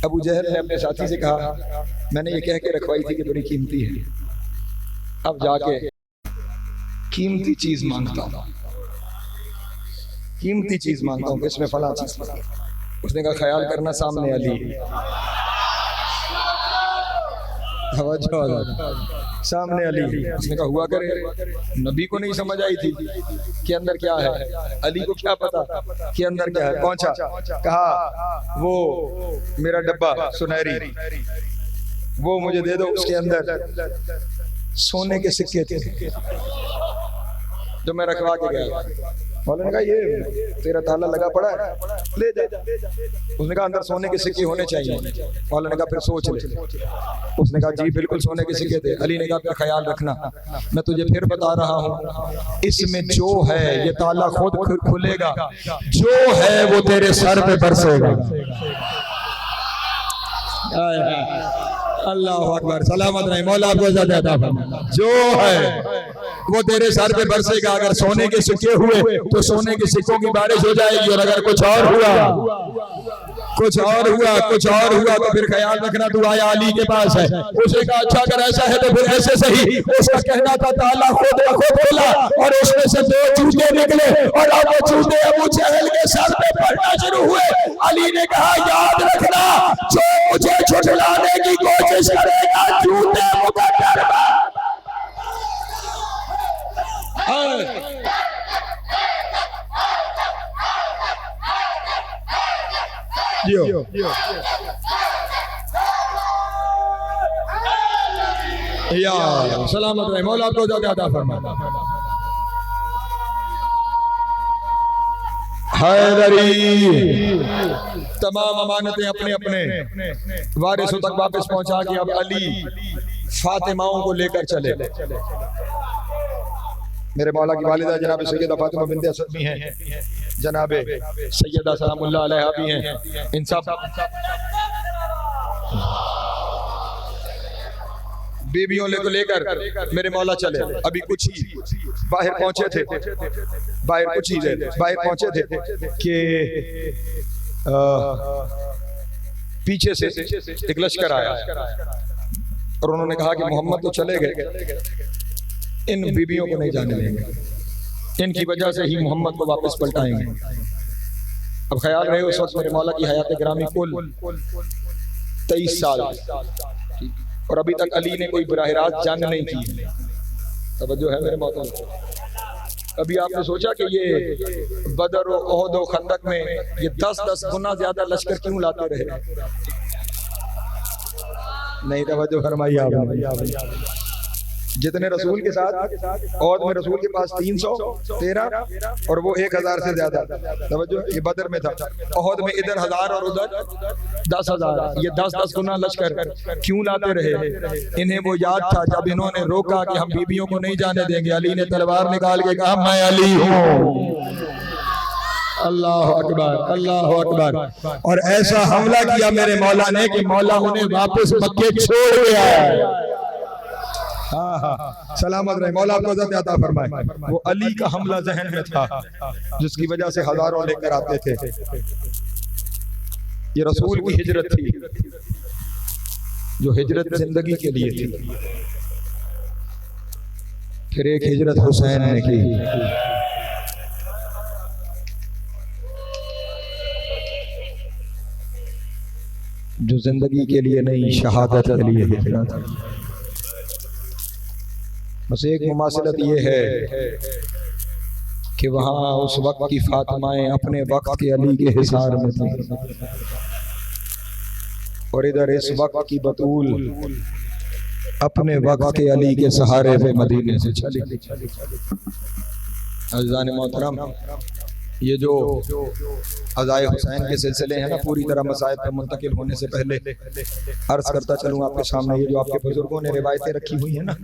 A: अबू जहल ने अपने साथी से कहा, मैंने ये कह के रखवाई थी कि बड़ी कीमती है, अब जाके कीमती चीज मांगता हूँ, कीमती चीज मांगता हूँ, इसमें फला चीज। उसने कहा ख्याल करना सामने अली, सामने अली। उसने कहा हुआ करे, नबी को नहीं समझ आई थी कि अंदर क्या है, अली को क्या पता कि अंदर क्या है। पहुंचा, कहा वो मेरा डब्बा सुनहरी, वो मुझे दे दो, उसके अंदर सोने के सिक्के थे जो मैं रखवा के गया। मौला ने कहा ये तेरा ताला लगा पड़ा है, ले जा। उसने कहा अंदर सोने के सिक्के होने चाहिए। मौला ने कहा फिर सोच ले। उसने कहा जी बिल्कुल सोने के सिक्के थे। अली ने कहा फिर ख्याल रखना, मैं तुझे फिर बता रहा हूँ, इसमें जो है ये ताला खुद खुलेगा, जो है वो तेरे सर पे बरसेगा। अल्लाह अकबर, सलामत रहे, मौला आपको ज़्यादा अता फरमाए। जो है वो तेरे सर पे बरसेगा। अगर सोने के सिक्के हुए तो सोने के सिक्कों की बारिश हो जाएगी, और अगर कुछ और हुआ तो फिर ख्याल रखना तू आया अली के पास है। उसने कहा अच्छा अगर ऐसा है तो फिर ऐसे सही। उसका कहना था ताला खुद खोला और उसमें से दो जूते निकले, और अब वो जूते अबू जहल के सर पे पड़ना शुरू हुए। अली ने कहा याद रखना, जो मुझे छुटलाने की कोशिश करेगा जूते मुकद्दर या सलामत रहे, मौला आपको ज़्यादा अता फरमाए। हैदरी तमाम अमानतें अपने अपने वारिसों तक वापस पहुंचा के अब अली फातिमाओं को लेकर चले। मेरे मौला की वालिदा जनाब सैयदा फातिमा बिन्ते असद भी हैं, जनाब सैयदा सलामुल्लाह अलैहा भी हैं। इन सब बीबियों को लेकर मेरे मौला चले। अभी कुछ ही बाहर पहुंचे थे, बाहर पहुंचे थे कि पीछे से एक लश्कर आया और उन्होंने कहा कि मोहम्मद तो चले गए, इन बीबियों को नहीं जाने देंगे। इनकी वजह से ही मोहम्मद को वापस पलटाएंगे। अब ख्याल रहे उस वक्त मेरे मौला की हयात ग्रामी कुल 23 साल और अभी तक अली ने कोई बराह रास्त जंग नहीं की। तवज्जो है मेरे मौला। कभी आपने सोचा कि ये बदर और ओहद और खंदक में ये 10-10 गुना ज्यादा लश्कर क्यों लाते रहे? नहीं तवज्जो फरमाई आपने। जितने रसूल के साथ और में रसूल के पास 313 और वो 1000 से ज्यादा। तवज्जो, ये बदर में था। ओहद में इधर 1000 और उधर 10,000। ये 10-10 गुना लश्कर क्यों लाते रहे? इन्हें वो याद था जब इन्होंने रोका कि हम बीबियों को नहीं जाने देंगे। अली ने तलवार निकाल के कहा मैं अली हूँ। अल्लाह अकबर, अल्लाह अकबर। और ऐसा हमला किया मेरे मौला ने कि मौला उन्हें वापस मक्के छोड़ के आया। हाँ, सलामत रहे, मौला आपको इज़्ज़त अता फरमाए। वो अली का हमला जहन में था जिसकी वजह से हजारों लेकर आते थे। ये रसूल की हिजरत थी, जो हिजरत जिंदगी के लिए थी। फिर एक हिजरत हुसैन ने की, जो जिंदगी के लिए नहीं, शहादत के लिए हिजरत। बस एक मुमासिलत ये है कि वहाँ उस वक्त की फातिमाएं अपने वक्त के अली के हिसार में थी और इधर इस वक्त की बतूल अपने वक्त के अली के सहारे पे मदीने से चली। अज़ीज़ान मोहतरम, ये जो अज़ाए हुसैन के सिलसिले हैं ना, पूरी तरह मसाइब पर मुंतकिल होने से पहले अर्ज करता चलूँ आपके सामने, ये जो आपके बुजुर्गों ने रिवायतें रखी हुई हैं ना,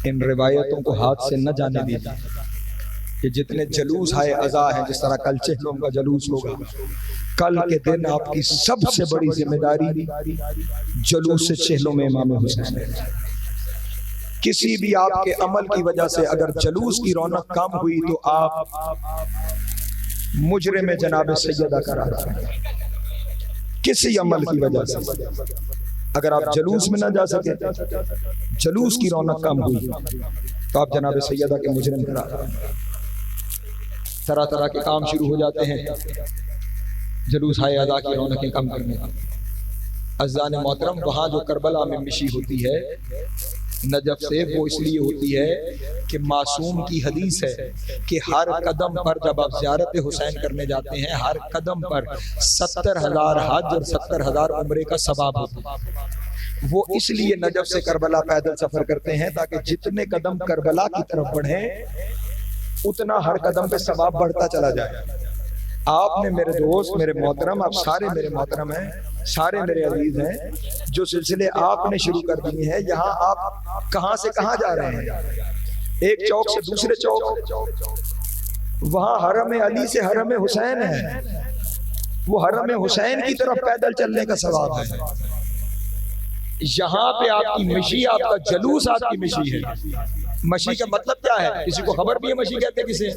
A: इन रिवायतों को हाथ से न जाने दीजिए। कि जितने जलूस आए अज़ा हैं, जिस तरह कल चेहलों का जलूस होगा, कल के दिन आपकी सबसे बड़ी जिम्मेदारी जलूस से चेहलों में इमाम हुसैन है। किसी भी आपके अमल की वजह से अगर जलूस की रौनक कम हुई तो आप मुजरिम जनाब सैयदा करार हैं। किसी अमल की वजह से अगर आप जलूस में ना जा सके, जलूस की रौनक कम हुई तो आप जनाब सैयदा के मुजरिम करार हैं। तरह तरह के काम शुरू हो जाते हैं जलूस हाय अदा की रौनकें कम करने का। अज़ान मोहतरम, वहाँ जो करबला में मिशी होती है नजफ से, वो इसलिए होती है कि मासूम की हदीस है कि हर कदम पर जब आप ज़ियारत हुसैन करने जाते हैं, हर कदम पर 70,000 हज और 70,000 उम्रे का सवाब होता है। वो इसलिए नजफ से करबला पैदल सफर करते हैं ताकि जितने कदम करबला की तरफ बढ़े उतना हर कदम पे सवाब बढ़ता चला जाए। आपने मेरे दोस्त, मेरे मोहतरम, आप सारे मेरे मोहतरम हैं, सारे मेरे अजीज हैं, जो सिलसिले आपने शुरू कर दिए हैं, यहाँ आप कहाँ से कहाँ जा रहे हैं? एक चौक से दूसरे चौक, वहाँ हरम अली से हरम हुसैन है। वो हरम हुसैन की तरफ पैदल चलने का सवाब है। यहाँ पे आपकी मशी, आपका जलूस आपकी मशी है। मशी का मतलब क्या है? किसी को खबर भी है मशी कहते हैं किसे?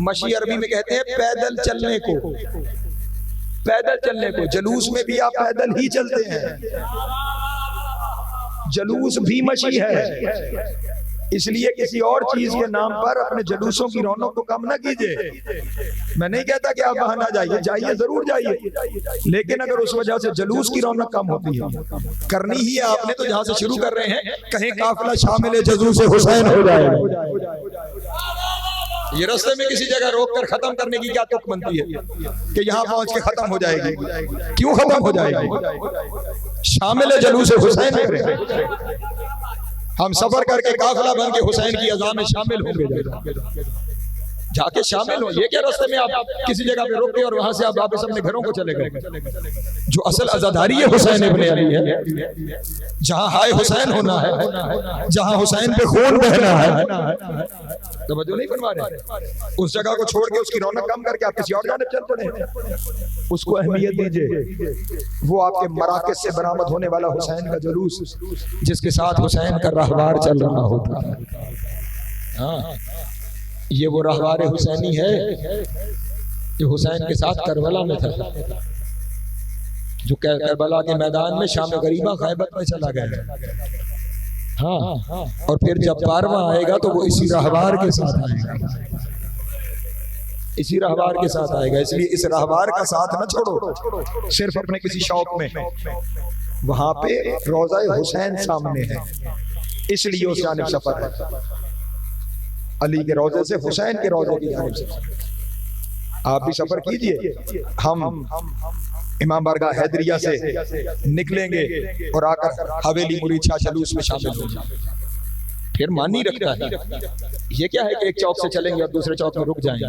A: मशी अरबी में कहते हैं पैदल चलने को। पैदल चलने को, जलूस में भी आप पैदल ही चलते हैं, जलूस भी मशी है। इसलिए किसी और चीज के नाम पर अपने जलूसों की रौनक को कम ना कीजिए। मैं नहीं कहता कि आप वहां ना जाइए, जाइए, जरूर जाइए, लेकिन अगर उस वजह से जलूस की रौनक कम होती है, करनी ही है आपने, तो जहां से शुरू कर रहे हैं कहीं काफिला शामिल जलूस हुसैन हो जाए। ये रास्ते में किसी जगह रोक कर खत्म करने की क्या तुक बनती है कि यहाँ पहुंच के खत्म हो जाएगी? क्यों खत्म हो जाएगी? शामिल जलूस हुसैन करें। हम सफर करके काफिला बन के हुसैन की अज़ा में शामिल होंगे, जाके शामिल हो। ये क्या रास्ते में आप किसी जगह पे रोके और वहां से आप वापस अपने घरों को चले गए? जो असल अज़ादारी है हुसैन इब्ने अली है। जहां हाय हुसैन होना है, जहां हुसैन पे खून बहना है, तवज्जो नहीं फरमा रहे? उस जगह को छोड़ के उसकी रौनक कम करके आप किसी और जानिब चल पड़े। उसको अहमियत दीजिए। वो आपके मराकज़ से बरामद होने वाला हुसैन का जुलूस, जिसके साथ हुसैन का रहवार चल रहा होता है। हाँ, ये वो रहवार हुसैनी है जो हुसैन के साथ करबला में था, जो करबला के मैदान में शाम गरीबा खैबर में चला गया। हाँ, और फिर जब 12वां आएगा तो वो इसी रहबार के साथ आएगा, इसी रहबार के साथ आएगा। इसलिए इस रहबार का साथ न छोड़ो सिर्फ अपने किसी शौक में। वहां पे रोज़ा हुसैन सामने है, इसलिए उस जानिब सफर है, अली के रोजे से हुसैन के रोजे की जानिब से। आप भी सफर कीजिए। हम इमाम बारगाह हैदरिया से निकलेंगे और आकर हवेली मुरीद शाह जुलूस में शामिल होंगे। फिर मानी रखता है, ये क्या है कि एक चौक से चलेंगे और दूसरे चौक में रुक जाएंगे?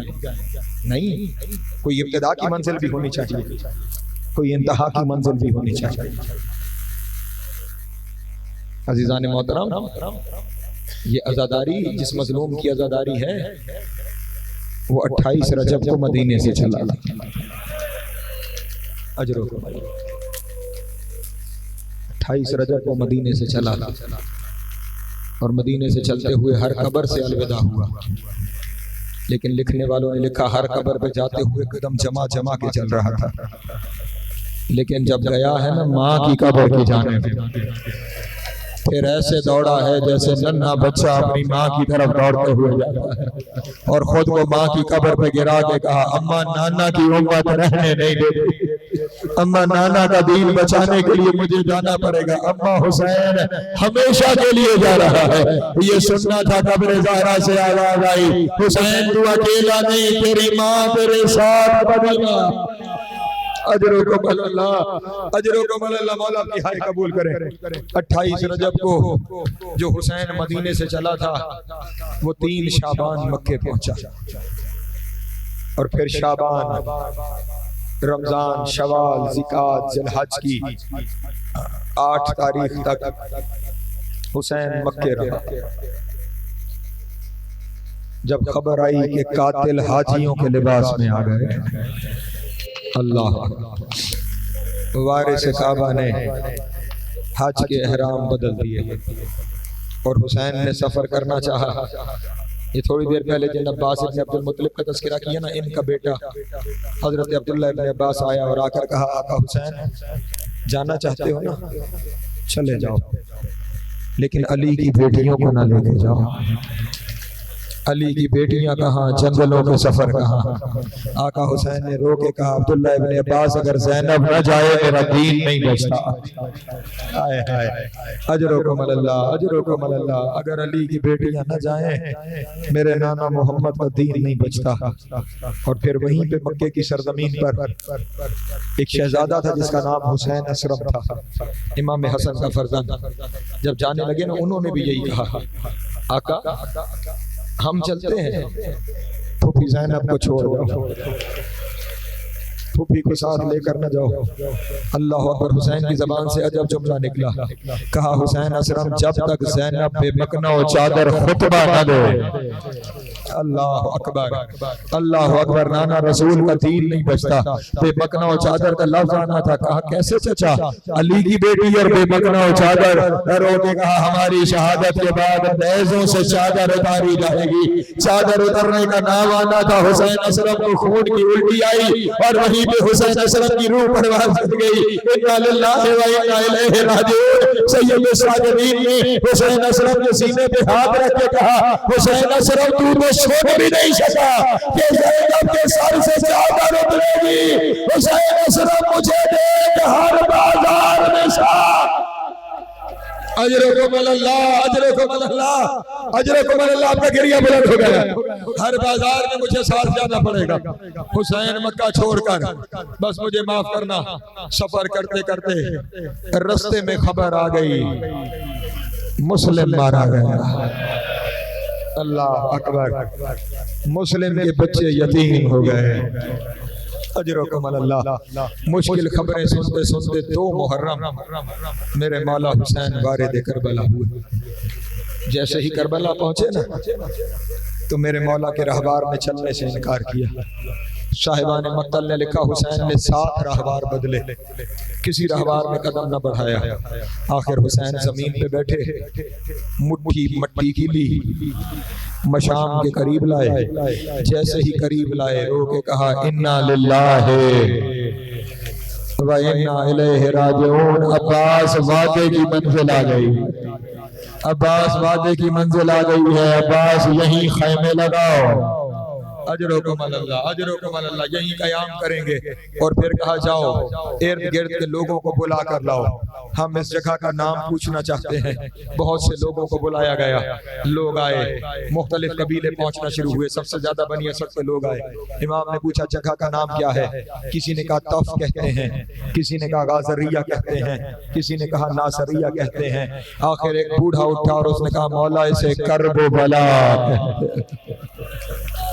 A: नहीं, कोई इब्तिदा की मंजिल भी होनी चाहिए, कोई इंतहा की मंजिल भी होनी चाहिए। अजीजान मोहतरम, ये अज़ादारी जिस मजलूम की अज़ादारी है वो 28 रजब को मदीने से चला था। अजरो 28 रजब को मदीने से चला था और मदीने से चलते हुए हर कब्र से अलविदा हुआ। लेकिन लिखने वालों ने लिखा हर कब्र पे जाते हुए कदम जमा जमा के चल रहा था, लेकिन जब गया है ना माँ की कब्र की जानिब, फिर ऐसे दौड़ा है जैसे नन्हा बच्चा अपनी माँ की तरफ दौड़ते हुए जाता है और खुद को माँ की कब्र पे गिरा के कहा, अम्मा नाना की उम्मत रहने नहीं देती, अम्मा नाना का दीन बचाने के लिए मुझे जाना पड़ेगा, अम्मा हुसैन हमेशा के लिए जा रहा है। ये सुनना था, कब्र ज़हरा से आवाज आई, हुसैन तू अकेला नहीं, तेरी माँ तेरे साथ मदीना। अजरो को अल्लाह, अजरो को अल्लाह मौला की हाय कबूल करे। 28 रजब को जो हुसैन मदीने से चला था वो 3 शाबान मक्के पहुंचा और फिर शाबान, रमजान, शवाल, ज़िकात, ज़िलहज की 8 तारीख तक हुसैन मक्के रहा। जब खबर आई कि कातिल हाजियों के लिबास में आ गए, अल्लाह, वारिस काबा ने हज के एहराम बदल दिए और हुसैन ने सफर करना चाहा। ये थोड़ी देर पहले जिन अब्बास इब्न अब्दुल मुत्तलिब का तज़किरा किया ना, इनका बेटा हजरत अब्दुल्ला इब्न अब्बास आया और आकर कहा, आका हुसैन जाना चाहते हो ना, चले जाओ, लेकिन अली की बेटियों को ना लेके जाओ। अली की बेटियां कहाँ, जंगलों के सफर कहाँ। आका हुसैन ने रो के कहा, अब्दुल्ला इब्न अब्बास अगर ज़ैनब न जाए मेरा दीन नहीं बचता। हाय हाय, अजरो को मल्लाह, अजरो को मल्लाह, अगर अली की बेटियां न जाएं मेरे नाना मोहम्मद का दीन नहीं बचता। और फिर वहीं पे मक्के की सरजमीन पर एक शहजादा था जिसका नाम हुसैन असरम था, इमाम हसन का फर्जंद। जब जाने लगे ना, उन्होंने भी यही कहा, आका हम चलते हैं, फूफी ज़ैनब को छोड़ दो, फूफी को साथ लेकर न जाओ। अल्लाह अकबर, हुसैन की जबान से अजब जुमला निकला, कहा, हुसैन असरम जब तक ज़ैनब बेमकना चादर खुतबा न दे। अल्लाह अकबर, अल्लाह अकबर, नाना रसूल का दीन नहीं बचता। बेमकना चादर का लफ्ज आना था, कहा कैसे चचा, अली की बेटी और बेमकना चादर। रो के कहा, हमारी शहादत के बाद बैज़ों से चादर उतारी जाएगी। चादर उतरने का नाम आना था, हुसैन असलम को खून की उल्टी आई और वहीं पे हुसैन असलम की रूह परवाज़ कर गई। इन्ना लिल्लाहि व इन्ना इलैहि राजिऊन। सैयद साजिदीन ने हुसैन असलम के सीने पे हाथ रख के कहा, हुसैन असलम तू तो सोच भी नहीं सका कि ज़ैनब के सर से चादर उतरेगी। हुसैन असलम मुझे देख हर बाजार में साथ। अजरो को मल्लाह, अजरो को मल्लाह, अजरो को मल्लाह, आपका गिरिया बुलंद हो गया। हर बाजार में मुझे साथ जाना पड़ेगा। हुसैन मक्का छोड़कर, बस मुझे माफ करना। सफर करते करते रास्ते में खबर आ गई, मुस्लिम मारा गया। अल्लाह अकबर, मुस्लिम के बच्चे यतीम हो गए। अजरो कमल अल्लाह। मुश्किल खबरें सुनते सुनते 2 मुहर्रम मेरे मौला हुसैन वारिद करबला हुए। जैसे ही करबला पहुंचे ना, तो मेरे मौला के रहबार ने चलने से इनकार किया। साहिबान मक्तल ने लिखा, हुसैन ने 7 रहबार बदले, किसी रहबार में कदम न बढ़ाया। आखिर हुसैन जमीन पे बैठे, मुट्ठी मट्टी की ली, मशाम के करीब लाए। जैसे ही करीब लाए, रो के कहा, इन्ना लिल्लाहि व इन्ना इलैहि राजिऊन। अब्बास वादे की मंजिल आ गई।
B: अब्बास वादे की मंजिल आ गई है, अब्बास यहीं खैमे लगाओ।
A: अजरुकुम अल्लाह, अजरुकुम अल्लाह, यहीं कयाम करेंगे। और फिर कहा जाओ इर्द गिर्द के लोगों को बुला कर लाओ, हम इस जगह का नाम पूछना चाहते हैं। बहुत से लोगों को बुलाया गया, लोग आए, मुख्तलिफ कबीले पहुंचना शुरू हुए, सबसे ज्यादा बनी असद के लोग आए। इमाम ने पूछा जगह का नाम क्या है? किसी ने कहा तफ कहते हैं, किसी ने कहा गाजरिया कहते हैं, किसी ने कहा नासरिया कहते हैं। आखिर एक बूढ़ा उठा और उसने कहा मौला इसे करबो बला।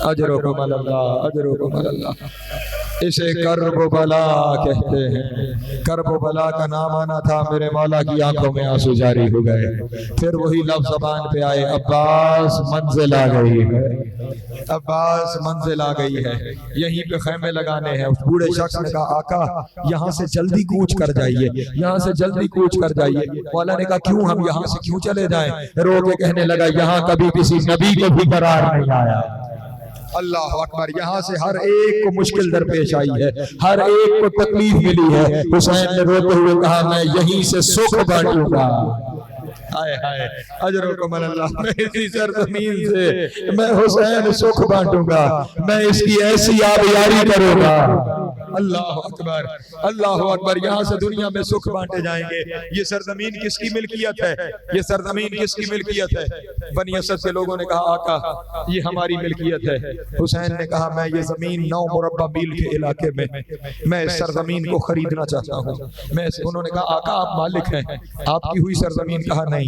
A: अजरुकुम अल्लाह, अजरुकुम अल्लाह, इसे करबो बला कहते हैं। करबो बला का नाम आना था, मेरे मौला की आंखों में आंसू जारी हो गए। फिर वही लफ्ज़ ज़बान पे आए, अब्बास मंजिल आ गई है, अब्बास मंजिल आ गई है, यहीं पे खैमे लगाने हैं। उस बूढ़े शख्स ने कहा आका यहाँ से जल्दी कूच कर जाइए, यहाँ से जल्दी कूच कर जाइए। मौला ने कहा क्यों, हम यहाँ से क्यों चले जाएं? रो के कहने लगा यहाँ कभी किसी नबी को भी करार नहीं आया। अल्लाह अकबर, यहाँ से हर एक को मुश्किल दरपेश आई है, हर एक को तकलीफ मिली है। हुसैन ने रोते हुए कहा मैं यहीं से सुख बांटूंगा। हाय हाय, अजरुकुम अल्लाह, मैं इसी सरजमीन से मैं हुसैन सुख बांटूंगा, मैं इसकी ऐसी आबियारी करूंगा। अल्लाह अकबर, अल्लाह अकबर, यहाँ से दुनिया में सुख बांटे जाएंगे। ये सरजमीन किसकी मिल्कियत है? ये सरजमीन किसकी मिल्कियत है? बनी असद के लोगों ने कहा आका ये हमारी मिल्कियत है। हुसैन ने कहा मैं ये जमीन 9 मुरब्बा मील के इलाके में मैं इस सरजमीन को खरीदना चाहता हूँ। मैं उन्होंने कहा आका आप मालिक हैं, आपकी हुई सरजमीन। कहा नहीं,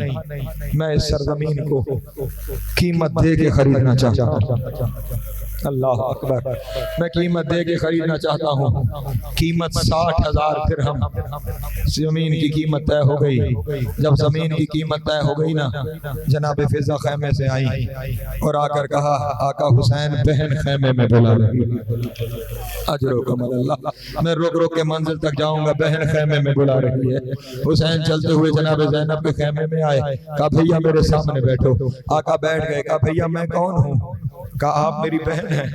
A: मैं इस सरजमीन को कीमत दे के खरीदना चाहता हूँ। अल्लाह अकबर, मैं कीमत दे के खरीदना चाहता हूँ। कीमत 60,000 दिरहम, जमीन की कीमत तय हो गई। जब जमीन की कीमत तय हो गई ना, जनाब फिजा खैमे से आई और आकर कहा आका हुसैन बहन खैमे में बुला रही है। अजरुकुम अल्लाह, मैं रुक रुक के मंजिल तक जाऊंगा, बहन खैमे में बुला रही है। हुसैन चलते हुए जनाब ज़ैनब के खैमे में आए, कहा भैया मेरे सामने बैठो। आका बैठ गए। कहा भैया मैं कौन हूँ? कहा आप मेरी बहन हैं,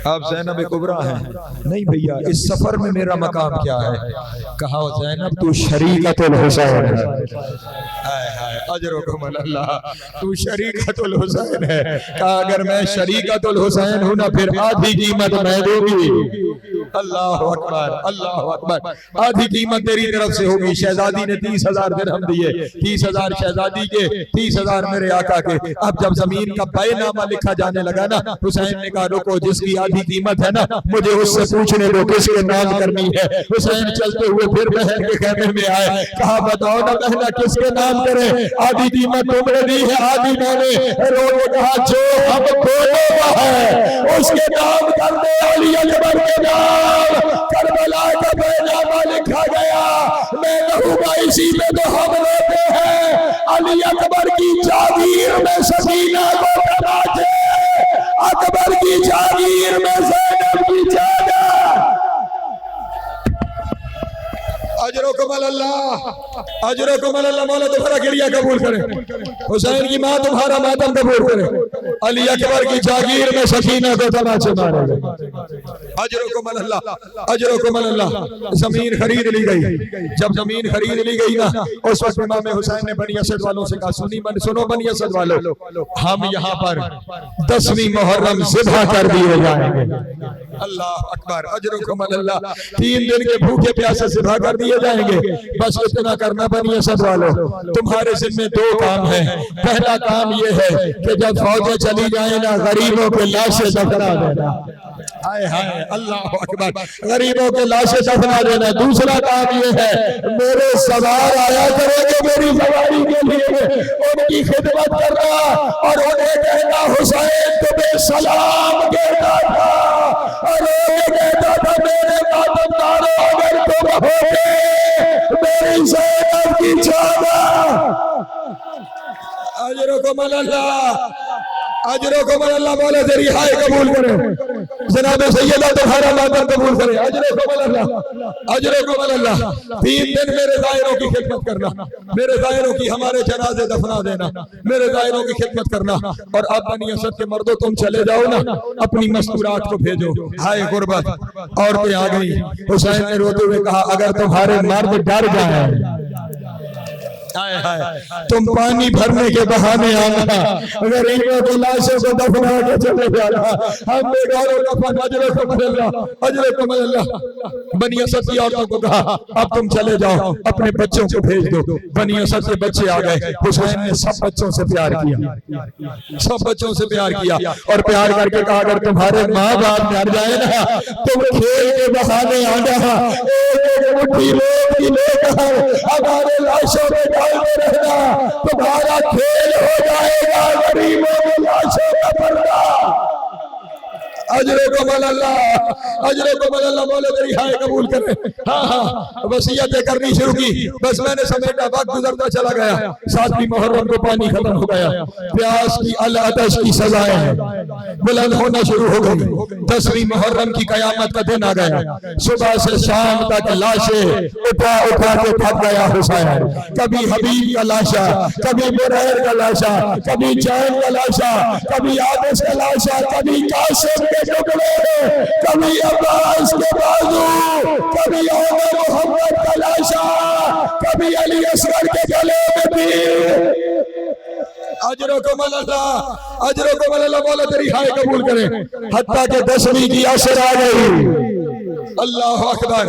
A: आप ज़ैनब कुबरा हैं। नहीं भैया, इस सफर में मेरा मकाम क्या है? कहा ज़ैनब तू शरीकतुल हुसैन है। हाय हाय, अजरुकुम अल्लाह, तू शरीकतुल हुसैन है। कहा अगर मैं शरीकतुल हुसैन हूं ना, फिर आधी कीमत मैं दूंगी। अल्लाह अकबर, अल्लाह अकबर, आधी कीमत तेरी तरफ से होगी। शहजादी ने 30,000 दिरहम दिए, 30,000 शहजादी के, 30,000 मेरे आका के। अब जब जमीन का बैनामा लिखा जाने लगा ना, हुसैन ने कहा रुको, जिसकी आधी कीमत है ना मुझे उससे पूछने दो किसके नाम करनी है। हुसैन चलते हुए फिर बहन के खेमे में आए। कहा बताओ ना बहना किसके नाम करे? आधी कीमत तुमने दी है, आधी मैंने। रोने कहा जो हम खोलेगा है उसके नाम कर दे। अली अकबर के नाम करबला का बैनामा लिखा गया, मैं कहूँगा इसी में तो हम रोते हैं। अली अकबर की जागीर में सकीना को तमाचे, अकबर की जागीर में ज़ैनब की जाना। अजरुकुम अल्लाह, अजरुकुम अल्लाह, मौला तुम्हारा गिरिया कबूल करे, हुसैन की माँ तुम्हारा मातम कबूल करे। अली अकबर की जागीर में सकीना को तमाचे मारेंगे। अजरुकुम अल्लाह, अजरुकुम अल्लाह, जमीन खरीद ली गई। जब जमीन खरीद ली गई ना, उस वक्त इमाम हुसैन ने बनी असद वालों से कहा सुनो बनी असद वालों, हम यहाँ पर 10वीं मुहर्रम ज़िबा कर दिए जाएंगे। अल्लाह अकबर, अजरुकुम अल्लाह, 3 दिन के भूखे प्यासे ज़िबा कर दिए जाएंगे। बस इतना करना बनी असद वालों, तुम्हारे जिम्मे 2 काम है। पहला काम ये है कि जब फौजें चली जाए ना, गरीबों के लाशें दफना देना। हाय हाय, अल्लाह अकबर, गरीबों के लाशें दफना देना। दूसरा काम ये है, मेरे सवार आया करेंगे मेरी सवारी के लिए, उनकी खिदमत करना और उन्हें कहना हुसैन तुम्हें सलाम कहता था, और कहता था मेरे मातमदारों अगर तुम होगे मेरी ज़ैनब की जाना। अजरुकुम अल्लाह, अजरुकुम अल्लाह, मौला तेरी हाय कबूल करे, जनाब सैयदा तुम्हारा मातम कबूल करे। अजरुकुम अल्लाह, अजरुकुम अल्लाह, 3 दिन मेरे दायरों की खिदमत करना, मेरे दायरों की, हमारे जनाजे दफना देना, मेरे दायरों की खिदमत करना। और अब बनी असद के मर्दों तुम चले जाओ ना, अपनी मस्तूरात को भेजो। हाय गुर्बत, औरतें आ गई। हुसैन ने रोते हुए कहा अगर तुम्हारे मर्द डर जाए,
B: तुम पानी भरने के बहाने आना, अगर इनको तो लाशों को दफना के चले जाना। हम बेगारों दफन अजरे को मल्ला बनी असद की औरतों को कहा अब तुम चले जाओ, अपने बच्चों को भेज दो। बनी असद के बच्चे आ गए। हुसैन ने सब बच्चों से प्यार किया, सब बच्चों से प्यार किया और प्यार करके कहा अगर तुम्हारे माँ बाप मर जाए ना, तुम खेल के बहाने आना, एक मुट्ठी रोटी लेकर हमारे लाशों में डालते रहना, तुम्हारा खेल हो जाएगा गरीबों की लाशों का पर्दा। अजरे को मल्ला बोले तेरी हाय कबूल करे। हाँ वसीयतें करनी शुरू की, बस मैंने समेटा, वक्त गुजरता चला गया। 7वीं मुहर्रम को पानी खत्म हो गया, प्यास की अल-अतश की सजाएं बुलंद होना शुरू हो गई। 10वीं मुहर्रम की कयामत का दिन आ गया। सुबह से शाम तक लाशें उठा उठा के थक गया हुसैन। कभी हबीब का लाशा, कभी बुरैर का लाशा, कभी जैन का लाशा, कभी आदर्श का लाशा, कभी कासिम के टुकड़े, कभी अब्बास के बाजू, कभी मोहम्मद का लाशा, कभी अली असगर के गले में तीर। अजरों को मल्ला बोला तेरी हाय कबूल करे। हत्ता के 10वीं की असर आ गई। अल्लाह अकबर।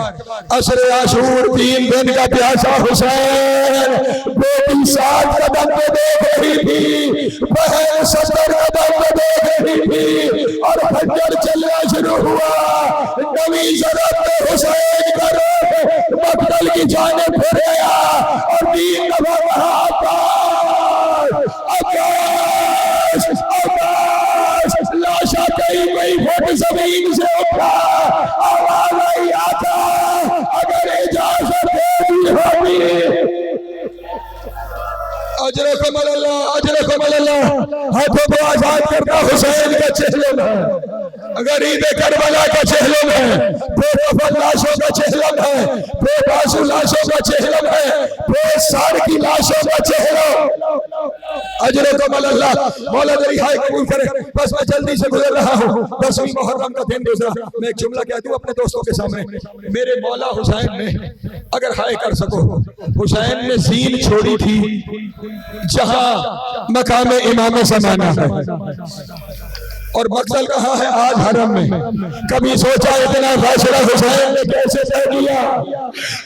B: असर आशूर 3 दिन का प्यासा हुसैन, बेटी 7 कदम पे देख रही थी, बहन 70 कदम पे देख रही थी और फजर चलना शुरू हुआ। नवी जरूरत में हुसैन का रूह मक्तल की जानिब फिर गया और 3 दफा कहा लाशा कई फुट जमीन से उठा, आवाज आई आता अगर इजाजत देनी होगी। अजरे को मल्ला हाथों को आजाद करता हुसैन के चेहरे में, गरीब करबला का चेहरे में, बेकफन लाशों का चेहरा है, बेबासु लाशों का चेहरा है, बेसार की लाशों का चेहरा। अजरे को मल्ला मौला तेरी हाय कबूल करे। बस मैं जल्दी से गुजर रहा हूँ। 10वीं मुहर्रम का दिन गुजरा। मैं एक जुमला कह दूं अपने दोस्तों के सामने, मेरे मौला हुसैन ने अगर हाय कर सको, हुसैन ने जीन छोड़ी थी जहां मकाम इमाम ज़माना है और मकसद कहाँ है आज हरम में। कभी सोचा इतना फासला हुसैन ने कैसे तय किया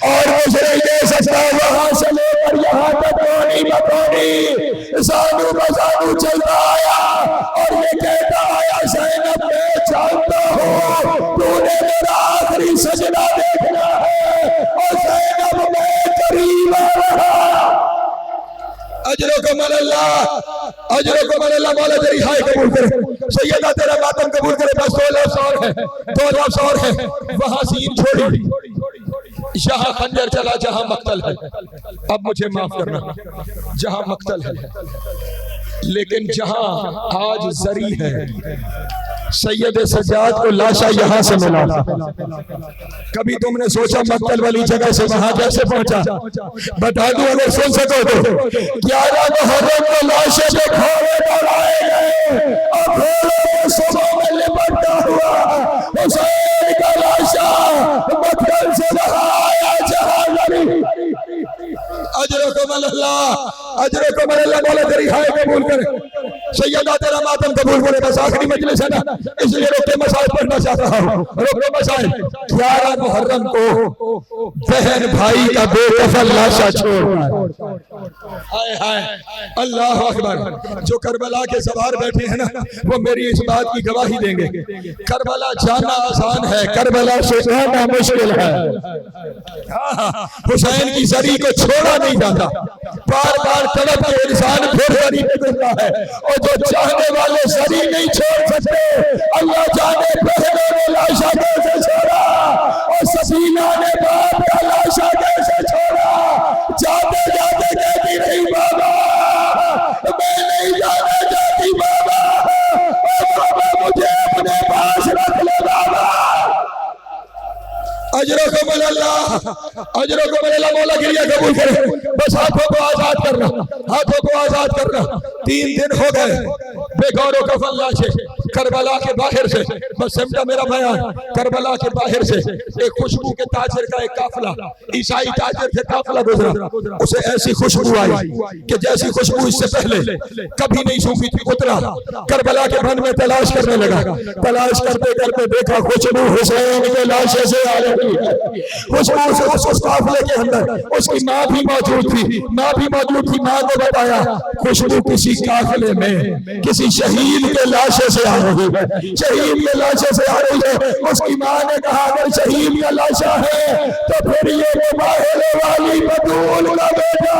B: और मुझे दे सकता वहां से लेकर यहाँ तक कोनी बकोनी सानू बसानू चलता आया और ये कहता आया ज़ैनब मैं जानता हूँ तूने मेरा आखिरी सजना देखना है और ज़ैनब मैं करीब आ रहा। अजरों को मल्ला मौला तेरी हाय कबूल करे। सैयदा तेरा मातम कबूल करे। बस 2 लफ्ज़ और है। वहां सीन छोड़ी, जहां खंजर चला जहां मक्तल है। अब मुझे माफ करना, जहां मक्तल है, लेकिन जहां आज जरी है, सैयद सज्जाद को लाशा यहां से मिला था। कभी तुमने सोचा मक्तल वाली जगह से वहां कैसे पहुंचा? बता दूं अगर सुन सको तो 11 मुहर्रम को लाशें पे घोड़े दौड़ाए गए और घोड़ों के सुबह में लिपटता हुआ हुसैन का लाशा मक्तल से वहां आया जहां जरी। अजरों को मल्ला मौला तेरी हाय कबूल करे। सैयदा तेरा मातम कबूल करे। बस आखिरी मजलिस है ना, इसलिए रोके मसाइल पढ़ना चाह रहा हूँ। रोके मसाइल 11 मुहर्रम को बहन भाई का बेकफन लाशा छोड़, हाय हाय अल्लाह अकबर। जो करबला के सवार बैठे हैं ना, वो मेरी इस बात की गवाही देंगे। करबला जाना आसान है, करबला से आना मुश्किल है। हुसैन की जरी को छोड़ा नहीं जाता, बार बार तड़प के इंसान फिर जरी पे गुजरा है और जो चाहने वाले जरी नहीं छोड़ सकते, अल्लाह जाने बहनों ने लाशा कैसे छोड़ा और सफीना ने बाप का लाशा कैसे छोड़ा। जाते जाते कहती रही बाबा मैं नहीं जाना चाहती, बाबा मुझे अपने पास रख ले बाबा। अजरों को मल्ला मौला गिरिया कबूल करे। बस हाथों को आजाद करना। 3 दिन हो गए बेगौरों का फल्लाशे करबला के बाहर से, बस समझा मेरा बयान, करबला के बाहर से एक खुशबू के ताजिर का एक काफिला, ईसाई ताजिर से काफिला गुजरा। उसे ऐसी खुशबू आई कि जैसी खुशबू इससे पहले कभी नहीं सूखी थी। उतरा करबला के वन में तलाश करने लगा, तलाश करते करते देखा खुशबू हुसैन के लाशे से आ रही है। खुशबू से उस काफिले के अंदर उसकी माँ भी मौजूद थी, माँ भी मौजूद थी। माँ को बताया खुशबू किसी काफिले में किसी शहीद के लाशे से आ रही है, शहीद के लाशे से आ रही है। उसकी माँ ने कहा अगर शहीद का लाशा है तो फिर ये मुबाहले वाली बतूल का बेटा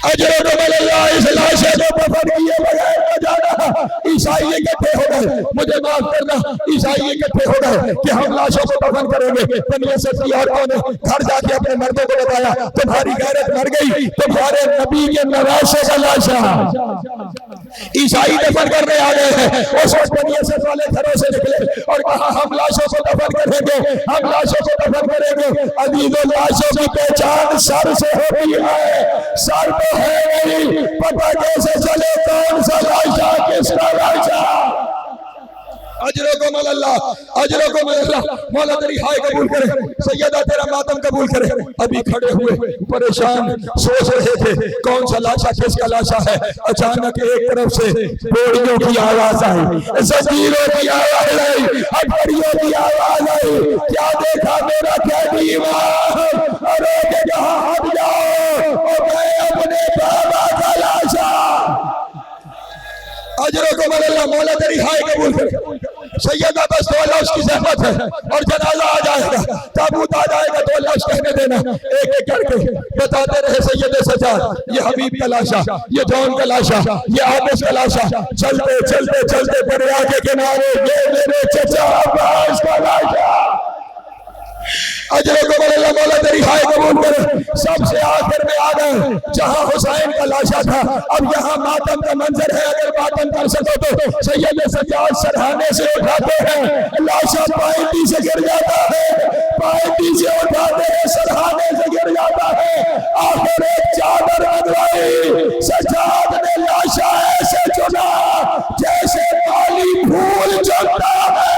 B: अजर इस लाशे को दफन किए बगैर न जाना। ईसाई इकट्ठे हो गए, मुझे माफ करना, ईसाई इकट्ठे हो गए कि हम लाशों को दफन करेंगे। बनी असद की औरतों ने घर जाके अपने मर्दों को बताया तुम्हारी गैरत मर गई, तुम्हारे नबी के नवासे का लाशा ईसाई दफन करने आ गए हैं। उस वक्त बनी असद वाले घरों से निकले और कहा हम लाशों को दफन करेंगे, हम लाशों को दफन करेंगे। अजीजों लाशों की पहचान सर से होती है, सर तो है नहीं, पता कैसे चले कौन सा लाशा किसका लाशा। अजरों को मल्ला, अजरों को मल्ला, मौला तेरी हाय कबूल करे, सैयदा तेरा मातम कबूल करे। अभी खड़े हुए परेशान सोच रहे थे कौन सा लाशा किसका लाशा है। अचानक एक तरफ से बोरियों की आवाज आई, जंजीरों की आवाज आई, हथकड़ियों की आवाज आई। क्या देखा मेरा क्या दीवार, अरे कहा हट जाओ और मैं अपने बाबा का लाशा। अजरों को मल्ला, मौला तेरी हाय कबूल करे। सैयदा बस तो अल्लाह उसकी ज़हमत है और जनाजा आ जाएगा, ताबूत आ जाएगा तो अल्लाह कहने देना। एक एक करके बताते रहे सैयदे सज्जाद ये हबीब का लाशा, ये जौन का लाशा, ये आबिस का लाशा। चलते चलते चलते दरिया के किनारे ये मेरे चचा अब्बास का लाशा। अजरों को मल्ला, मौला तेरी हाय कबूल करे। सबसे आखिर में आ गए जहां हुसैन का लाशा था। अब यहाँ मातम का मंजर है, अगर मातम कर सको तो सैयद सज्जाद सरहाने से उठाते हैं, लाशा पायटी से गिर जाता है, पायटी से उठाते हैं, सरहाने से गिर जाता है। आखिर एक चादर मंगवाई, सज्जाद ने लाशा ऐसे चुना जैसे माली फूल चुनता है,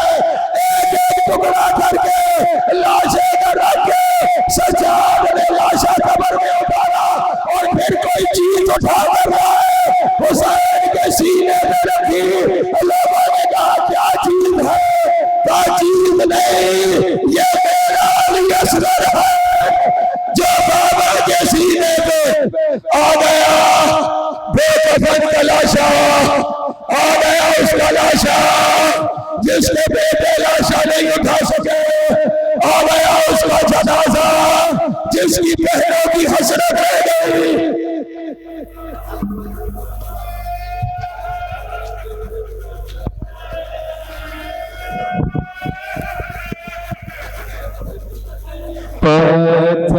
B: एक एक टुकड़ा करके लाशे का रख के सज्जाद ने लाशा कब्र में उतारा और फिर कोई चीज उठा कर रहा है हुसैन के सीने में रखी। लोगों ने कहा क्या चीज है, क्या चीज नहीं, ये मेरा अली असगर है जो बाबा के सीने पे आ गया। बेकफन का लाशा आ गया, उसका लाशा जिसके बेटे लाशा नहीं उठा सके, आ गया उसका जनाजा जिसकी बहनों की हसरत रह गई।
C: Oh